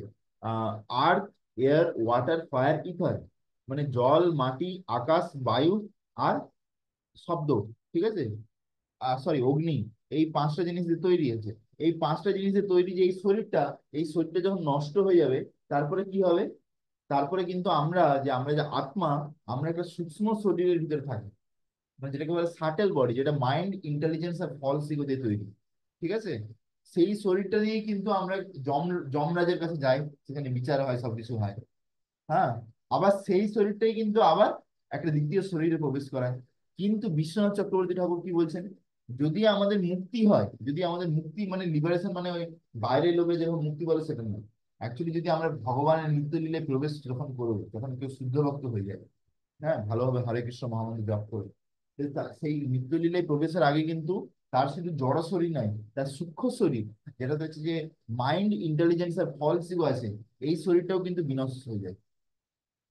[SPEAKER 1] আর্থ, এয়ার, ওয়াটার, ফায়ার, ইথার, মানে জল, মাটি, আকাশ, বায়ু আর শব্দ। ঠিক আছে? সরি, অগ্নি। এই 5টা জিনিস দিয়ে তৈরি আছে। এই 5টা জিনিসের তৈরি যে এই শরীরটা, এই শরীরটা যখন নষ্ট হয়ে যাবে, তারপরে কি হবে? তারপরে কিন্তু আমরা যে আত্মা, আমরা একটা সূক্ষ্ম শরীরের ভিতরে থাকি, মানে যেটাকে বলে সাটেল বডি, যেটা মাইন্ড, ইন্টেলিজেন্স আর ফলস ইগো দিয়ে তৈরি। ঠিক আছে? সেই শরীরটা দিয়েই কিন্তু আমরা যম যমরাজের কাছে যাই, সেখানে বিচার হয়, সবকিছু হয়। হ্যাঁ। আবার সেই শরীরটাই কিন্তু আবার একটা দ্বিতীয় শরীরে প্রবেশ করায়। কিন্তু বিশ্বনাথ চক্রবর্তী ঠাকুর কি বলছেন, যদি আমাদের মুক্তি হয়, যদি আমাদের মুক্তি মানে লিবারেশন, মানে ওই বাইরের লোকে যেরকম মুক্তি বলে সেটা না, অ্যাকচুয়ালি যদি আমরা ভগবানের নিত্য লীলায় প্রবেশ যখন করবো, তখন কেউ শুদ্ধ ভক্ত হয়ে যায়, হ্যাঁ, ভালোভাবে হরে কৃষ্ণ মহামন্ত্র জপ করে, তো সেই নিত্য লীলায় প্রবেশের আগে কিন্তু তার শুধু জড় শরীর নাই, তার সূক্ষ্ম শরীর, যেটা হচ্ছে যে মাইন্ড, ইন্টেলিজেন্স আর ফলস ইগো আছে, এই শরীরটাও কিন্তু বিনষ্ট হয়ে যায়।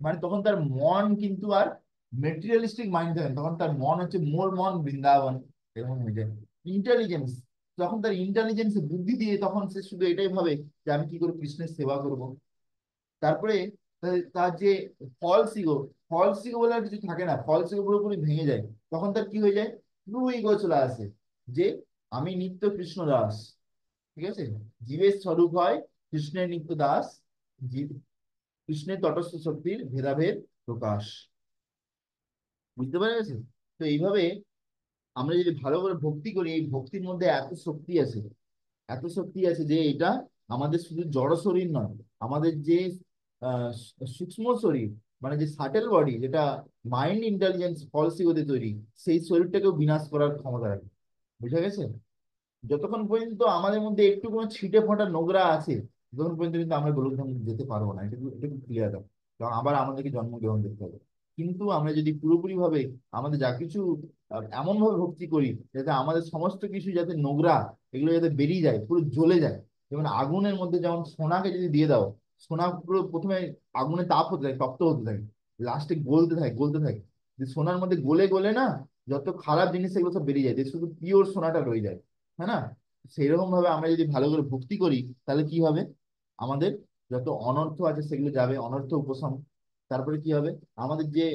[SPEAKER 1] মানে তখন তার মন কিন্তু আর মেটেরিয়ালিস্টিক মাইন্ড থাকে না, তখন তার মন হচ্ছে মোর মন বৃন্দাবন, এরকম হয়ে যায়। ইন্টেলিজেন্স, তখন তার ইন্টেলিজেন্স বুদ্ধি দিয়ে তখন সে শুধু এটাই ভাবে যে আমি কি করে কৃষ্ণের সেবা করব। তারপরে তার যে ফলস ইগো, ফলস ইগো বলে আর কিছু থাকে না, ফলস ইগো পুরোপুরি ভেঙে যায়। তখন তার কি হয়ে যায়, ট্রু ইগো চলে আসে, যে আমি নিত্য কৃষ্ণ দাস। ঠিক আছে? জীবের স্বরূপ হয় কৃষ্ণের নিত্য দাস, জীব কৃষ্ণের তটস্থ শক্তির ভেদাভেদ প্রকাশ। বুঝতে পেরে গেছে? তো এইভাবে আমরা যদি ভালো করে ভক্তি করি, এই ভক্তির মধ্যে এত শক্তি আছে, এত শক্তি আছে যে এটা আমাদের শুধু জড় শরীর নয়, আমাদের যে সূক্ষ্ম শরীর, মানে যে সাটেল বডি, যেটা মাইন্ড, ইন্টেলিজেন্স, ফলসিগতে তৈরি, সেই শরীরটাকেও বিনাশ করার ক্ষমতা রাখে। বুঝা গেছে? যতক্ষণ পর্যন্ত আমাদের মধ্যে একটু কোনো ছিটে ফোঁটা নোংরা আছে, ততক্ষণ পর্যন্ত কিন্তু আমরা গোলকধাম যেতে পারবো না, এটা এটা ক্লিয়ার। কারণ আবার আমাদেরকে জন্মগ্রহণ করতে হবে। কিন্তু আমরা যদি পুরোপুরি ভাবে আমাদের যা কিছু এমন ভাবে ভক্তি করি, যাতে আমাদের সমস্ত কিছু যাতে নোংরা, এগুলো যাতে বেরিয়ে যায়, পুরো জ্বলে যায়। যেমন আগুনের মধ্যে যেমন সোনাকে যদি দিয়ে দাও, সোনা পুরো প্রথমে আগুনে তাপ হতে থাকে, তপ্ত হতে থাকে, লাস্টে গলতে থাকে, গলতে থাকে, যে সোনার মধ্যে গলে গলে না যত খারাপ জিনিস এগুলো সব বেরিয়ে যায়, যে শুধু পিওর সোনাটা রয়ে যায়। হ্যাঁ না? সেইরকম ভাবে আমরা যদি ভালো করে ভক্তি করি, তাহলে কি হবে, আমাদের যত অনর্থ আছে সেগুলো যাবে, অনর্থ উপশম। তারপরে কি হবে, আমাদের যে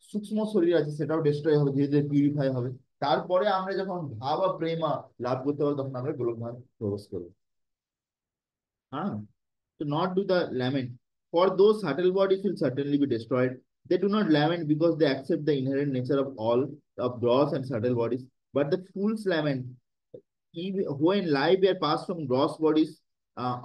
[SPEAKER 1] সূক্ষ্ম শরীর আছে সেটাও ডিস্ট্রয় হবে, ধীরে ধীরে পিউরিফাই হবে। তারপরে আমরা যখন ভাব বা প্রেমা লাভ করতে পারবো, তখন আমরা গোলকধামে প্রবেশ করবো। হ্যাঁ। To not do the lament. For those subtle bodies will certainly be destroyed. They do not lament because they accept the inherent nature of all of gross and subtle bodies. But the fools lament who in life were passed from gross bodies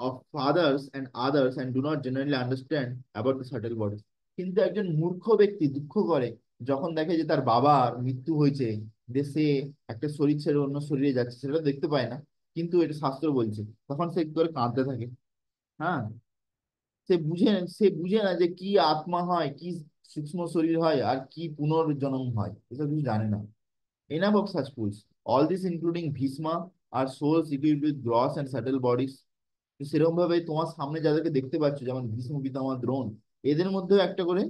[SPEAKER 1] of fathers and others and do not generally understand about the subtle bodies. কিন্তু একজন মূর্খ ব্যক্তি দুঃখ করে যখন দেখে যে তার বাবার মৃত্যু হয়েছে, দেশে একটা শরীর ছেড়ে অন্য শরীরে যাচ্ছে, সেটা দেখতে পায় না, কিন্তু এটা শাস্ত্র বলছে, তখন সে কি করে কাঁদতে থাকে। হ্যাঁ। সে বুঝে না যে কি আত্মা হয়, কি সূক্ষ্ম শরীর হয়, আর কি পুনর্জন্ম হয়, এসব কিছু জানে না। Enough of such fools. All this including Bhishma are souls equipped with gross and subtle bodies. তো সেরকম ভাবে তোমার সামনে যাদেরকে দেখতে পাচ্ছ, যেমন ভীষ্ম পিতামহ দ্রোণ, এদের মধ্যেও একটা করে,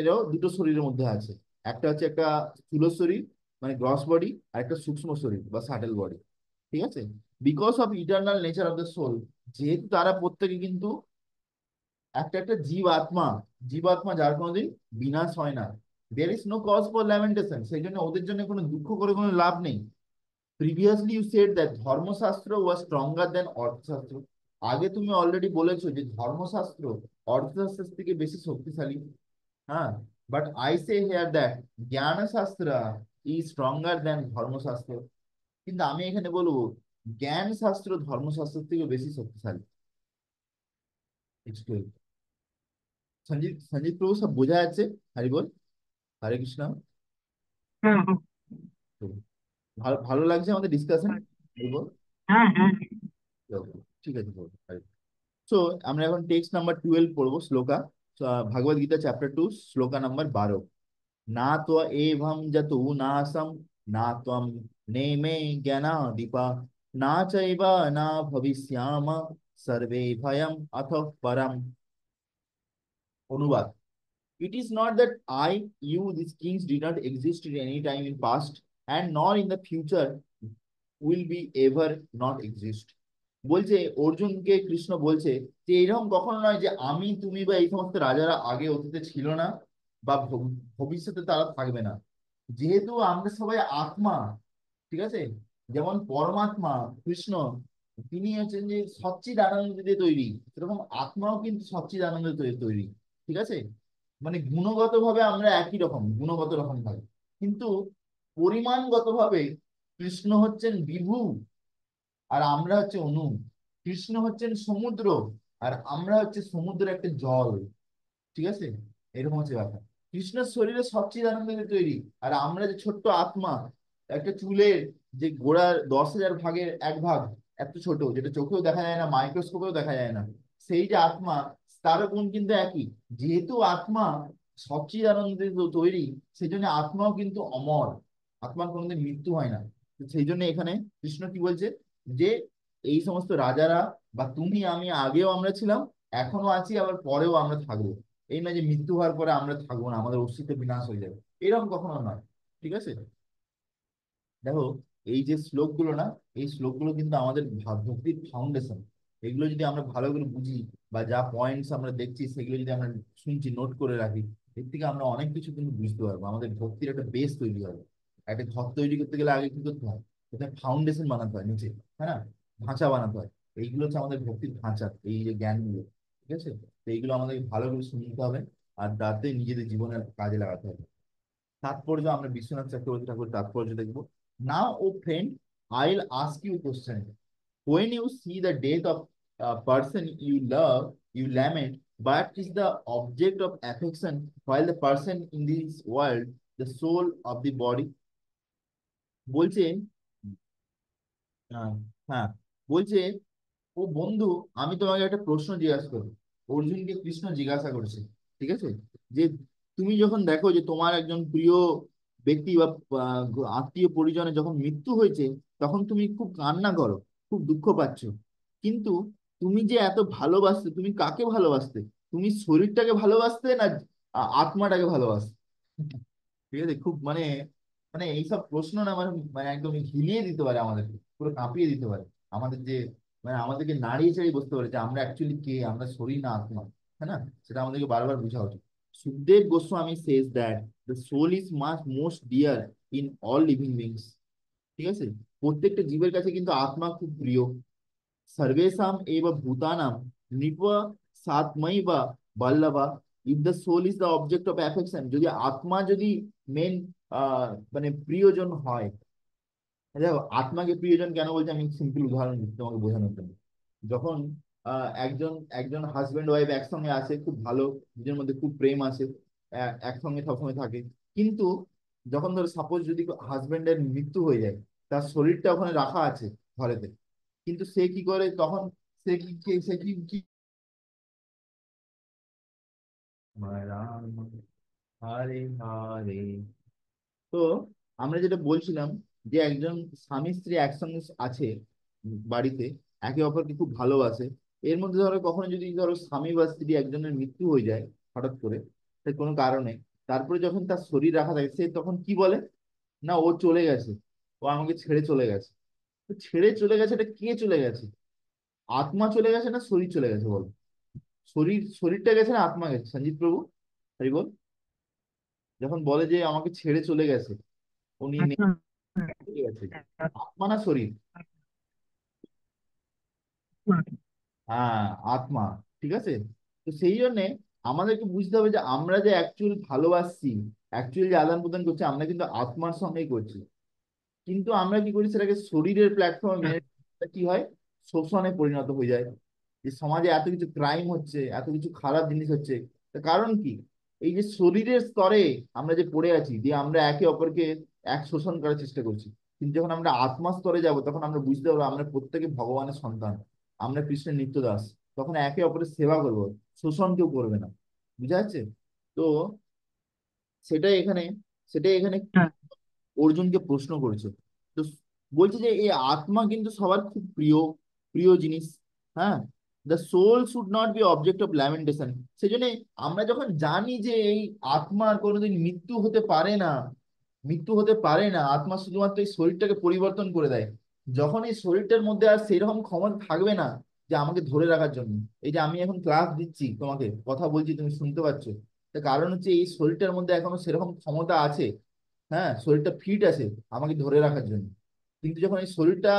[SPEAKER 1] এরাও দুটো শরীরের মধ্যে আছে। একটা হচ্ছে একটা স্থূল শরীর, মানে গ্রস বডি, আর একটা সূক্ষ্ম শরীর বা সাটেল বডি। ঠিক আছে? Because of eternal nature of the soul, যেহেতু তারা প্রত্যেকে কিন্তু একটা একটা জীবাত্মা যার কোনোদিন বিনাশ হয় না, there is no cause for lamentation, সেই জন্য ওদের জন্য কোনো দুঃখ করে কোনো লাভ নেই। Previously you said that Dharmashastra was stronger than Arthashastra. আগে তুমি অলরেডি বলেছো যে ধর্মশাস্ত্র অর্থশাস্ত্রের থেকে বেশি শক্তিশালী। হ্যাঁ। But I say here that জ্ঞান শাস্ত্র ইজ স্ট্রঙ্গার দেন ধর্মশাস্ত্র। কিন্তু আমি এখানে বলবো জ্ঞান শাস্ত্র ধর্মশাস্ত্রের থেকে বেশি শক্তিশালী। Explain. সঞ্জিত সঞ্জিত প্রভু সব বোঝা যাচ্ছে? হরি বল, হরে কৃষ্ণ।
[SPEAKER 2] হুম হুম।
[SPEAKER 1] তো ভালো ভালো লাগছে আমাদের ডিসকাশন, হরি বল।
[SPEAKER 2] হ্যাঁ হ্যাঁ।
[SPEAKER 1] ঠিক আছে বল, হরি। সো আমরা এখন টেক্সট নাম্বার 12 পড়বো, শ্লোকা, ভগবদ গীতা চ্যাপ্টার 2, শ্লোকা নাম্বার 12। না তো এভং যতু নাসম, না ত্বম নেমে জ্ঞানাদিপা, না চৈবা না ভবিষ্যাম, সর্বে ভয়ম অথ পরম। অনুবাদ: It is not that these kings did not exist at any time in past, and nor in the future will be ever not exist. বলছে অর্জুনকে কৃষ্ণ বলছে যে এরকম কখনো নয় যে আমি, তুমি বা এই সমস্ত রাজারা আগে অতীতে ছিল না, বা ভবিষ্যতে তারা থাকবে না। যেহেতু আমরা সবাই আত্মা, ঠিক আছে, যেমন পরমাত্মা কৃষ্ণ, তিনি হচ্ছেন যে সচ্চিদ আনন্দ দিয়ে তৈরি, সেরকম আত্মাও কিন্তু সচ্চিদ আনন্দ তৈরি। ঠিক আছে, মানে গুণগত ভাবে আমরা একই রকম, গুণগত রকম ভাবে, কিন্তু পরিমাণগত ভাবে কৃষ্ণ হচ্ছেন বিভু আর আমরা হচ্ছে অনু। কৃষ্ণ হচ্ছেন সমুদ্র আর আমরা হচ্ছে সমুদ্রের একটা জল। ঠিক আছে, এরকম হচ্ছে ব্যাপার। কৃষ্ণের শরীরে সবচেয়ে আনন্দ দিয়ে তৈরি, আর আমরা যে ছোট্ট আত্মা, একটা চুলের যে গোড়ার 10,000 ভাগের 1 ভাগ, এত ছোট, যেটা চোখেও দেখা যায় না, মাইক্রোস্কোপেও দেখা যায় না, সেই যে আত্মা, তারও গুণ কিন্তু একই। যেহেতু আত্মা সবচেয়ে আনন্দ দিয়ে তৈরি, সেই জন্য আত্মাও কিন্তু অমর, আত্মার কোনোদিন মৃত্যু হয় না। তো সেই জন্য এখানে কৃষ্ণ কি বলছে, যে এই সমস্ত রাজারা বা তুমি আমি, আগেও আমরা ছিলাম, এখনো আছি, আবার পরেও আমরা থাকবো। এই নয় যে মৃত্যু হওয়ার পরে আমরা থাকবো না, আমাদের অস্তিত্ব বিনাশ হয়ে যাবে, এরকম কখনো নয়। ঠিক আছে, দেখো, এই যে শ্লোকগুলো না, এই শ্লোকগুলো কিন্তু আমাদের ভক্তির ফাউন্ডেশন। এগুলো যদি আমরা ভালো করে বুঝি, বা যা পয়েন্টস আমরা দেখছি সেগুলো যদি আমরা শুনছি, নোট করে রাখি, এর থেকে আমরা অনেক কিছু কিন্তু বুঝতে পারবো, আমাদের ভক্তির একটা বেস তৈরি হবে। একটা ঘর তৈরি করতে গেলে আগে কি করতে হয়, প্রথমে ফাউন্ডেশন বানাতে হয় নিচে, হ্যাঁ না, ঢাঁচা বানাতে হয়। এইগুলো হচ্ছে আমাদের ভক্তির ঢাঁচা, এই যে জ্ঞানগুলো। ঠিক আছে, তো এইগুলো আমাদেরকে ভালো করে শুনতে হবে, আর তাতে নিজেদের জীবনের কাজে লাগাতে হবে। তাৎপর্য আমরা বিশ্বনাথ চক্রবর্তী ঠাকুর তাৎপর্য দেখবো। Now O friend, I'll ask you question, when you see the death of a person you love, you lament, but is the object of affection, while the person in this world, the soul of the body। বলছে, আহ, হ্যাঁ, বলছে, ও বন্ধু, আমি তোমাকে একটা প্রশ্ন জিজ্ঞাসা করবো। অর্জুনকে কৃষ্ণ জিজ্ঞাসা করেছে, ঠিক আছে, যে তুমি যখন দেখো যে তোমার একজন প্রিয় ব্যক্তি বা আত্মীয় পরিজনে যখন মৃত্যু হয়েছে, তখন তুমি খুব কান্না করো, খুব দুঃখ পাচ্ছ, কিন্তু তুমি যে এত ভালোবাসতে, তুমি কাকে ভালোবাসতে? তুমি শরীরটাকে ভালোবাসতে না আত্মাটাকে ভালোবাসতে? ঠিক আছে, খুব মানে, মানে এইসব প্রশ্ন না, মানে মানে একদম হিলিয়ে দিতে পারে আমাদেরকে, পুরো কাঁপিয়ে দিতে পারে আমাদের যে, মানে আমাদেরকে নাড়িয়ে চাড়িয়ে বসতে পারে যে আমরা অ্যাকচুয়ালি কে, আমরা শরীর না আত্মা। হ্যাঁ না, সেটা আমাদেরকে বারবার বোঝা উচিত। Sukhdev Goswami says that the soul is much most dear in all living beings। ঠিক আছে, প্রত্যেকটা জীবের কাছে কিন্তু আত্মা খুব প্রিয়। सर्वेषाम एव भूतानाम नृप सात्मयी বা বল্লভা। If the soul is the object of affection, যদি আত্মা যদি মেন মানে প্রিয়জন হয়। দেখো, আত্মাকে প্রিয়জন কেন বলছে, আমি সিম্পল উদাহরণ দিচ্ছি তোমাকে বোঝানোর জন্য। যখন একজন একজন হাজবেন্ড ওয়াইফ একসঙ্গে আছে, খুব ভালো, নিজের মধ্যে খুব প্রেম আছে, একসঙ্গে সবসময় থাকে, কিন্তু যখন ধরো সাপোজ যদি হাজবেন্ডের মৃত্যু হয়ে যায়, তার শরীরটা ওখানে রাখা আছে ঘরেতে, কিন্তু সে কি করে তখন, সে কি রাম হরে হরে। তো আমরা যেটা বলছিলাম, যে একজন স্বামী স্ত্রী একসঙ্গে আছে বাড়িতে, একে অপরকে খুব ভালোবাসে, এর মধ্যে ধরো কখনো যদি ধরো স্বামী বা স্ত্রী একজনের মৃত্যু হয়ে যায় হঠাৎ করে, সে কোনো কারণে, তারপরে যখন তার শরীর রাখা থাকে, সে তখন কি বলে, না ও চলে গেছে, ও আমাকে ছেড়ে চলে গেছে। তো ছেড়ে চলে গেছে, এটা কে চলে গেছে? আত্মা চলে গেছে না শরীর চলে গেছে, বলো? শরীরটা গেছে না আত্মা গেছে? সঞ্জিত প্রভু, হরি বল। যখন বলে যে আমাকে ছেড়ে চলে গেছে, উনি নেই,
[SPEAKER 2] আচ্ছা,
[SPEAKER 1] চলে গেছে, আত্মা না শরীর? হ্যাঁ, আত্মা। ঠিক আছে, তো সেই জন্য আমাদেরকে বুঝতে হবে যে আমরা যে অ্যাকচুয়াল ভালোবাসছি, অ্যাকচুয়ালি যে আদান প্রদান করছি, আমরা কিন্তু আত্মার সঙ্গেই করছি। কিন্তু আমরা কি করি, সেটাকে শরীরের প্ল্যাটফর্মে মেনে কি হয়, শোষণে পরিণত হয়ে যায়। যে সমাজে এত কিছু ক্রাইম হচ্ছে, এত কিছু খারাপ জিনিস হচ্ছে, তার কারণ কি? এই যে শরীরের স্তরে আমরা যে পড়ে আছি, দিয়ে আমরা একে অপরকে এক শোষণ করার চেষ্টা করছি। কিন্তু যখন আমরা আত্মা স্তরে যাব, তখন আমরা বুঝতে পারবো আমরা প্রত্যেকে ভগবানের সন্তান, আমরা কৃষ্ণের নিত্য দাস। তখন একে অপরের সেবা করবো, শোষণ কেউ করবে না। বুঝা যাচ্ছে? তো সেটাই এখানে, সেটাই এখানে অর্জুনকে প্রশ্ন করেছে। তো বলছে যে এই আত্মা কিন্তু সবার খুব প্রিয়, প্রিয় জিনিস। হ্যাঁ, the soul should not be object of lamentation. সেই জন্য আমরা যখন জানি যে এই আত্মার কোনোদিন মৃত্যু হতে পারে না, মৃত্যু হতে পারে না, আত্মা শুধুমাত্র এই শরীরটাকে পরিবর্তন করে দেয়। যখন এই শরীরটার মধ্যে আর সেরকম ক্ষমতা থাকবে না যে আমাকে ধরে রাখার জন্য, এই যে আমি এখন ক্লাস দিচ্ছি, তোমাকে কথা বলছি, তুমি শুনতে পাচ্ছ, তার কারণ হচ্ছে এই শরীরটার মধ্যে এখনো সেরকম ক্ষমতা আছে, হ্যাঁ, শরীরটা ফিট আছে আমাকে ধরে রাখার জন্য। কিন্তু যখন এই শরীরটা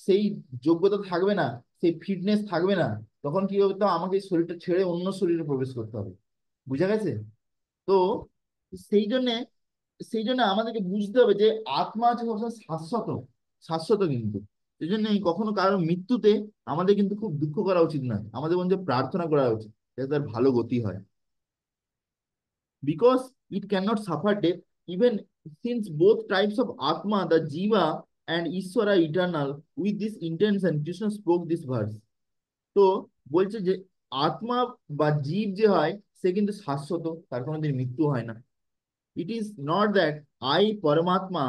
[SPEAKER 1] সেই যোগ্যতা থাকবে না, সেই ফিটনেস থাকবে না, তখন কি করতে হবে, আমাকে এই শরীরটা ছেড়ে অন্য শরীরে প্রবেশ করতে হবে। বুঝা গেছে? তো সেই জন্যে সেই জন্য আমাদেরকে বুঝতে হবে যে আত্মা হচ্ছে সবসময় শাশ্বত, শাশ্বত কিন্তু। সেই জন্য কখনো কারোর মৃত্যুতে আমাদের কিন্তু খুব দুঃখ করা উচিত নয়, আমাদের বরঞ্চ প্রার্থনা করা উচিত যাতে তার ভালো গতি হয়। Because it cannot suffer death, even since both types of Atma, the Jiva and Ishwara are eternal. With this intention, Krishna spoke this verse. তো বলছে যে আত্মা বা জীব যে হয় সে কিন্তু শাশ্বত, তার কোনোদিন মৃত্যু হয় না। It is not that I, Paramatma,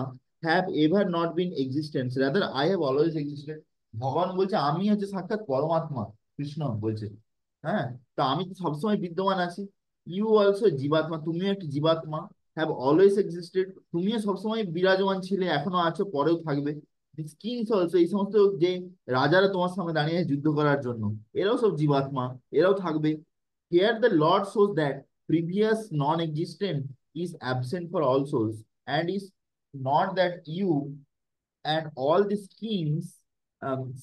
[SPEAKER 1] have ever not been existence, rather I have always existed. ভগবান বলছে আমি হচ্ছে সাক্ষাৎ পরমাত্মা, কৃষ্ণ বলছে। হ্যাঁ, তো আমি তো সবসময় বিদ্যমান আছি। ইউ অলসো জীবাত্মা, তুমিও একটি জীবাত্মা। হ্যাভ অলওয়েজ এক্সিস্টেড, তুমিও সবসময় বিরাজমান ছিলে, এখনো আছো, পরেও থাকবে। দিস কিংস অলসো, এই সমস্ত যে রাজারা তোমার সামনে দাঁড়িয়ে আছে যুদ্ধ করার জন্য, এরাও সব জীবাত্মা, এরাও থাকবে। Here the Lord shows that previous non-existent is absent for all souls, and is not that you and all these kings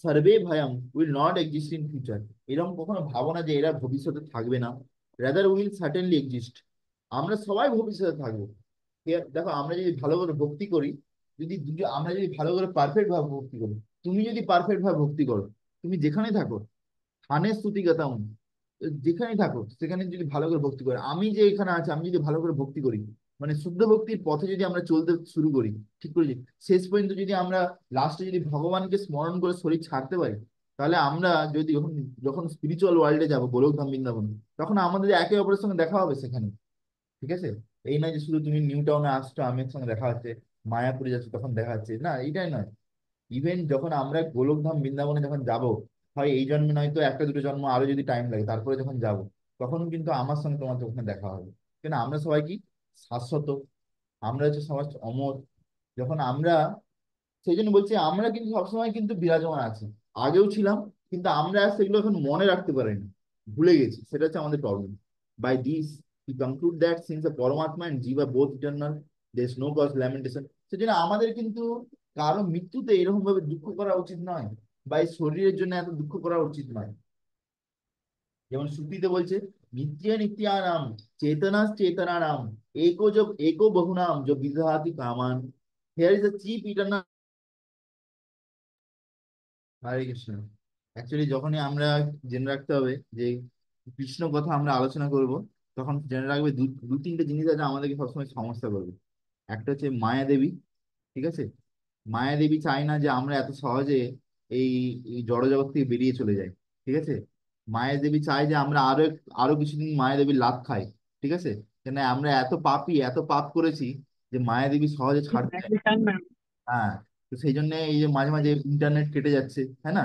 [SPEAKER 1] survey bhayam will not exist in future. এরকম কখনো ভাবো না যে এরা ভবিষ্যতে থাকবে না, rather will certainly exist। আমরা সবাই ভবিষ্যতে থাকবো। দেখো আমরা যদি ভালো করে ভক্তি করি, আমরা যদি ভালো করে পারফেক্ট ভাবে ভক্তি করি, তুমি যদি পারফেক্ট ভাবে ভক্তি করো, তুমি যেখানে থাকো, থানে স্তুতি গাতাম, যেখানেই থাকো সেখানে যদি ভালো করে ভক্তি করে, আমি যে এখানে আছি আমি যদি ভালো করে ভক্তি করি, মানে শুদ্ধ ভক্তির পথে যদি আমরা চলতে শুরু করি, ঠিক করে শেষ পর্যন্ত যদি আমরা লাস্টে যদি ভগবানকে স্মরণ করে শরীর ছাড়তে পারি, তাহলে আমরা যদি যখন যখন স্পিরিচুয়াল ওয়ার্ল্ডে যাবো, গোলকধাম বৃন্দাবন, তখন আমাদের একে অপরের সঙ্গে দেখা হবে সেখানে। ঠিক আছে? এই নয় যে শুধু তুমি নিউ টাউনে আসছো আমার সঙ্গে দেখা হচ্ছে, মায়াপুরে যাচ্ছ তখন দেখা হচ্ছে, না এইটাই নয়। ইভেন যখন আমরা গোলকধাম বৃন্দাবনে যখন যাব, হয় এই জন্মে নয়তো একটা দুটো জন্ম আরো যদি টাইম লাগে, তারপরে যখন যাব, তখন কিন্তু আমার সঙ্গে তোমার ওখানে দেখা হবে। কেন আমরা সবাই কি শাশ্বত, আমরা হচ্ছে সবাই অমর। যখন আমরা, সেই জন্য বলছি আমরা কিন্তু সবসময় কিন্তু বিরাজমান আছি, আগেও ছিলাম, কিন্তু আমরা সেগুলো এখন মনে রাখতে পারিনি, ভুলে গেছি, সেটা হচ্ছে আমাদের problem. By this we conclude that since the Paramatma and Jiva both eternal, there is no cause lamentation. সেজন্য আমাদের কিন্তু কারো মৃত্যুতে এরকম ভাবে দুঃখ করা উচিত নয়, বা এই শরীরের জন্য এত দুঃখ করা উচিত নয়। যেমন শ্রুতিতে বলছে নিত্য নিত্যানাম চেতনা চেতনানাম एको बहुनाम जो विदधाति कामान। Here is a chief eternal. Hare Krishna. Actually যখনই আমরা জেনে রাখতে হবে যে কৃষ্ণ কথা আমরা আলোচনা করব, তখন জেনে রাখবে দু দু তিনটে জিনিস আছে আমাদেরকে সবসময় সমস্যা করবে। একটা হচ্ছে মায়া দেবী। ঠিক আছে? মায়া দেবী চায় না যে আমরা এত সহজে এই এই জড়জগৎ থেকে বেরিয়ে চলে যাই। ঠিক আছে? মায়া দেবী চায় যে আমরা আরো কিছুদিন মায়া দেবীর লাভ খাই। ঠিক আছে? কেন আমরা এত পাপী, এত পাপ করেছি যে মায়া দেবী সহজে ছাড়তে চায় না।
[SPEAKER 2] Exactly, time, ma'am.
[SPEAKER 1] হ্যাঁ, তো সেই জন্য এই যে মাঝে মাঝে ইন্টারনেট কেটে যাচ্ছে, হ্যাঁ না?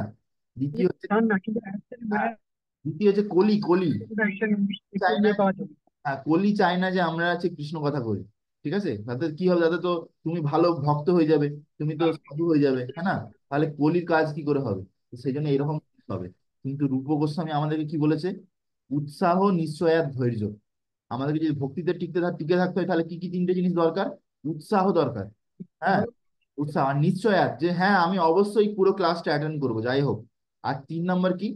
[SPEAKER 1] দ্বিতীয় হচ্ছে,
[SPEAKER 2] Time, ma'am. কিন্তু actually
[SPEAKER 1] হ্যাঁ,
[SPEAKER 2] বলে
[SPEAKER 1] দ্বিতীয় হচ্ছে কলি, কলি
[SPEAKER 2] কিন্তু actually একটু
[SPEAKER 1] চায় না।
[SPEAKER 2] ইয়ে পাওয়া যাবে।
[SPEAKER 1] হ্যাঁ, কলি চায় না যে আমরা হচ্ছে কৃষ্ণ কথা বলি। ঠিক আছে? তাতে কি হবে, তাতে তো তুমি ভালো ভক্ত হয়ে যাবে, তুমি তো সাধু হয়ে যাবে, হ্যাঁ না? তাহলে কলির কাজ কি করে হবে? তো সেই জন্য এরকম হবে। কিন্তু রূপ গোস্বামী আমাদেরকে কি বলেছে? উৎসাহ, নিশ্চয় আর ধৈর্য। আমাদেরকে যদি ভক্তিতে টিকে থাকতে হয়, তাহলে কি কি তিনটে জিনিস দরকার? উৎসাহ দরকার। হ্যাঁ,
[SPEAKER 2] তাহলে
[SPEAKER 1] উৎসাহ আর নিশ্চয়, যে হ্যাঁ আমি অবশ্যই পুরো ক্লাসটা অ্যাটেন্ড করবো যাই হোক। আর 3 নম্বর কি?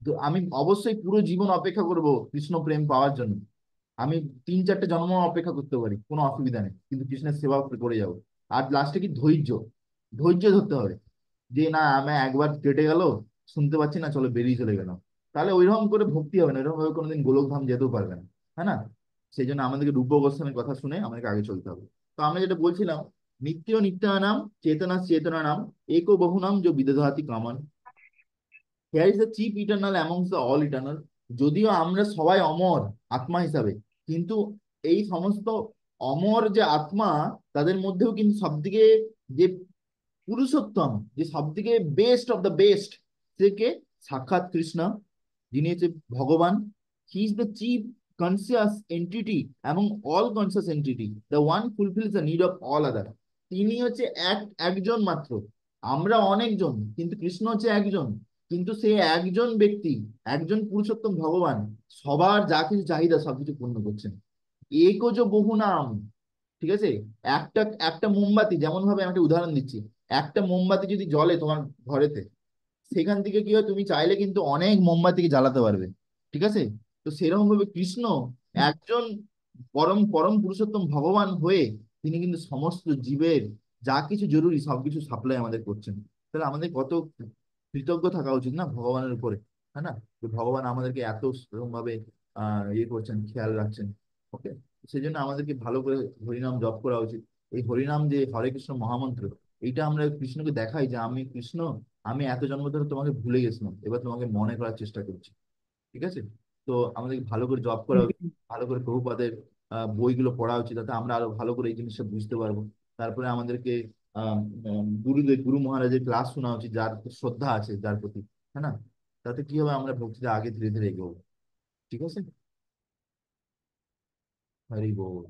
[SPEAKER 1] তো আমি অবশ্যই পুরো জীবন অপেক্ষা করব কৃষ্ণ প্রেম পাওয়ার জন্য। আমি 3-4টে জন্ম অপেক্ষা করতে পারি, কোনো অসুবিধা নেই, কিন্তু কৃষ্ণের সেবা করে যাবো। আর লাস্টে কি? ধৈর্য। ধৈর্য ধরতে হবে, যে না আমি একবার কেটে গেল, শুনতে পাচ্ছি না, চলো বেরিয়ে চলে গেলাম। তাহলে ওইরকম করে ভক্তি হবে না, এরকম ভাবে কোনোদিন গোলকধাম যেতেও পারবে না, হ্যাঁ না? সেই জন্য আমাদেরকে রূপ গোস্বামীর কথা শুনে আমাদেরকে আগে চলতে হবে। তো আমরা যেটা বলছিলাম, নিত্য নিত্যানাম চেতনা চেতনা নাম एको বহুনাম जो বিদধাতি কামান। Hair is the chief eternal amongst the all eternal. যদিও আমরা সবাই অমর আত্মা হিসাবে, কিন্তু এই সমস্ত অমর যে আত্মা, তাদের মধ্যেও কিন্তু সবদিকে যে পুরুষোত্তম, যে সবদিকে বেস্ট অফ দ্য বেস্ট, সে কে? সাক্ষাৎ কৃষ্ণ, যিনি হচ্ছে ভগবান। He is the chief conscious entity এবং all conscious entity, the one fulfills the need of all other. তিনি হচ্ছে একজন মাত্র, আমরা অনেকজন, কিন্তু কৃষ্ণ হচ্ছে একজন। কিন্তু সে একজন ব্যক্তি, একজন পুরুষোত্তম ভগবান, সবার যা কিছু চাহিদা সবকিছু পূর্ণ করছেন। একজ বহু নাম। ঠিক আছে? একটা একটা মোমবাতি, যেমন ভাবে আমি একটা উদাহরণ দিচ্ছি, একটা মোমবাতি যদি জ্বলে তোমার ঘরেতে, সেখান থেকে কি হয়, তুমি চাইলে কিন্তু অনেক মোমবাতিকে জ্বালাতে পারবে। ঠিক আছে? তো সেরকম ভাবে কৃষ্ণ একজন পরম পরম পুরুষোত্তম ভগবান হয়ে তিনি কিন্তু সমস্ত জীবের যা কিছু জরুরি সবকিছু সাপ্লাই আমাদের করছেন। তাহলে আমাদের কত কৃতজ্ঞ থাকা উচিত না ভগবানের উপরে, হ্যাঁ না? যে ভগবান আমাদেরকে এত সেরকম ভাবে ইয়ে করছেন, খেয়াল রাখছেন। ওকে, সেই জন্য আমাদেরকে ভালো করে হরিনাম জপ করা উচিত। এই হরিনাম যে হরে কৃষ্ণ মহামন্ত্র, এইটা আমরা কৃষ্ণকে দেখাই যে আমি কৃষ্ণ, আমি এত জন্ম ধরে তোমাকে ভুলে গেছিলাম, এবার তোমাকে মনে করার চেষ্টা করছি। ঠিক আছে? তো আমাদেরকে ভালো করে জব করা উচিত, ভালো করে প্রভুপাদের বইগুলো পড়া উচিত, তাতে আমরা আরো ভালো করে এই জিনিসটা বুঝতে পারবো। তারপরে আমাদেরকে গুরুদেব গুরু মহারাজের ক্লাস শোনা উচিত, যার শ্রদ্ধা আছে যার প্রতি, হ্যাঁ না? তাতে কি হবে, আমরা ভক্তিতে আগে ধীরে ধীরে এগোবো। ঠিক আছে? হরি বল।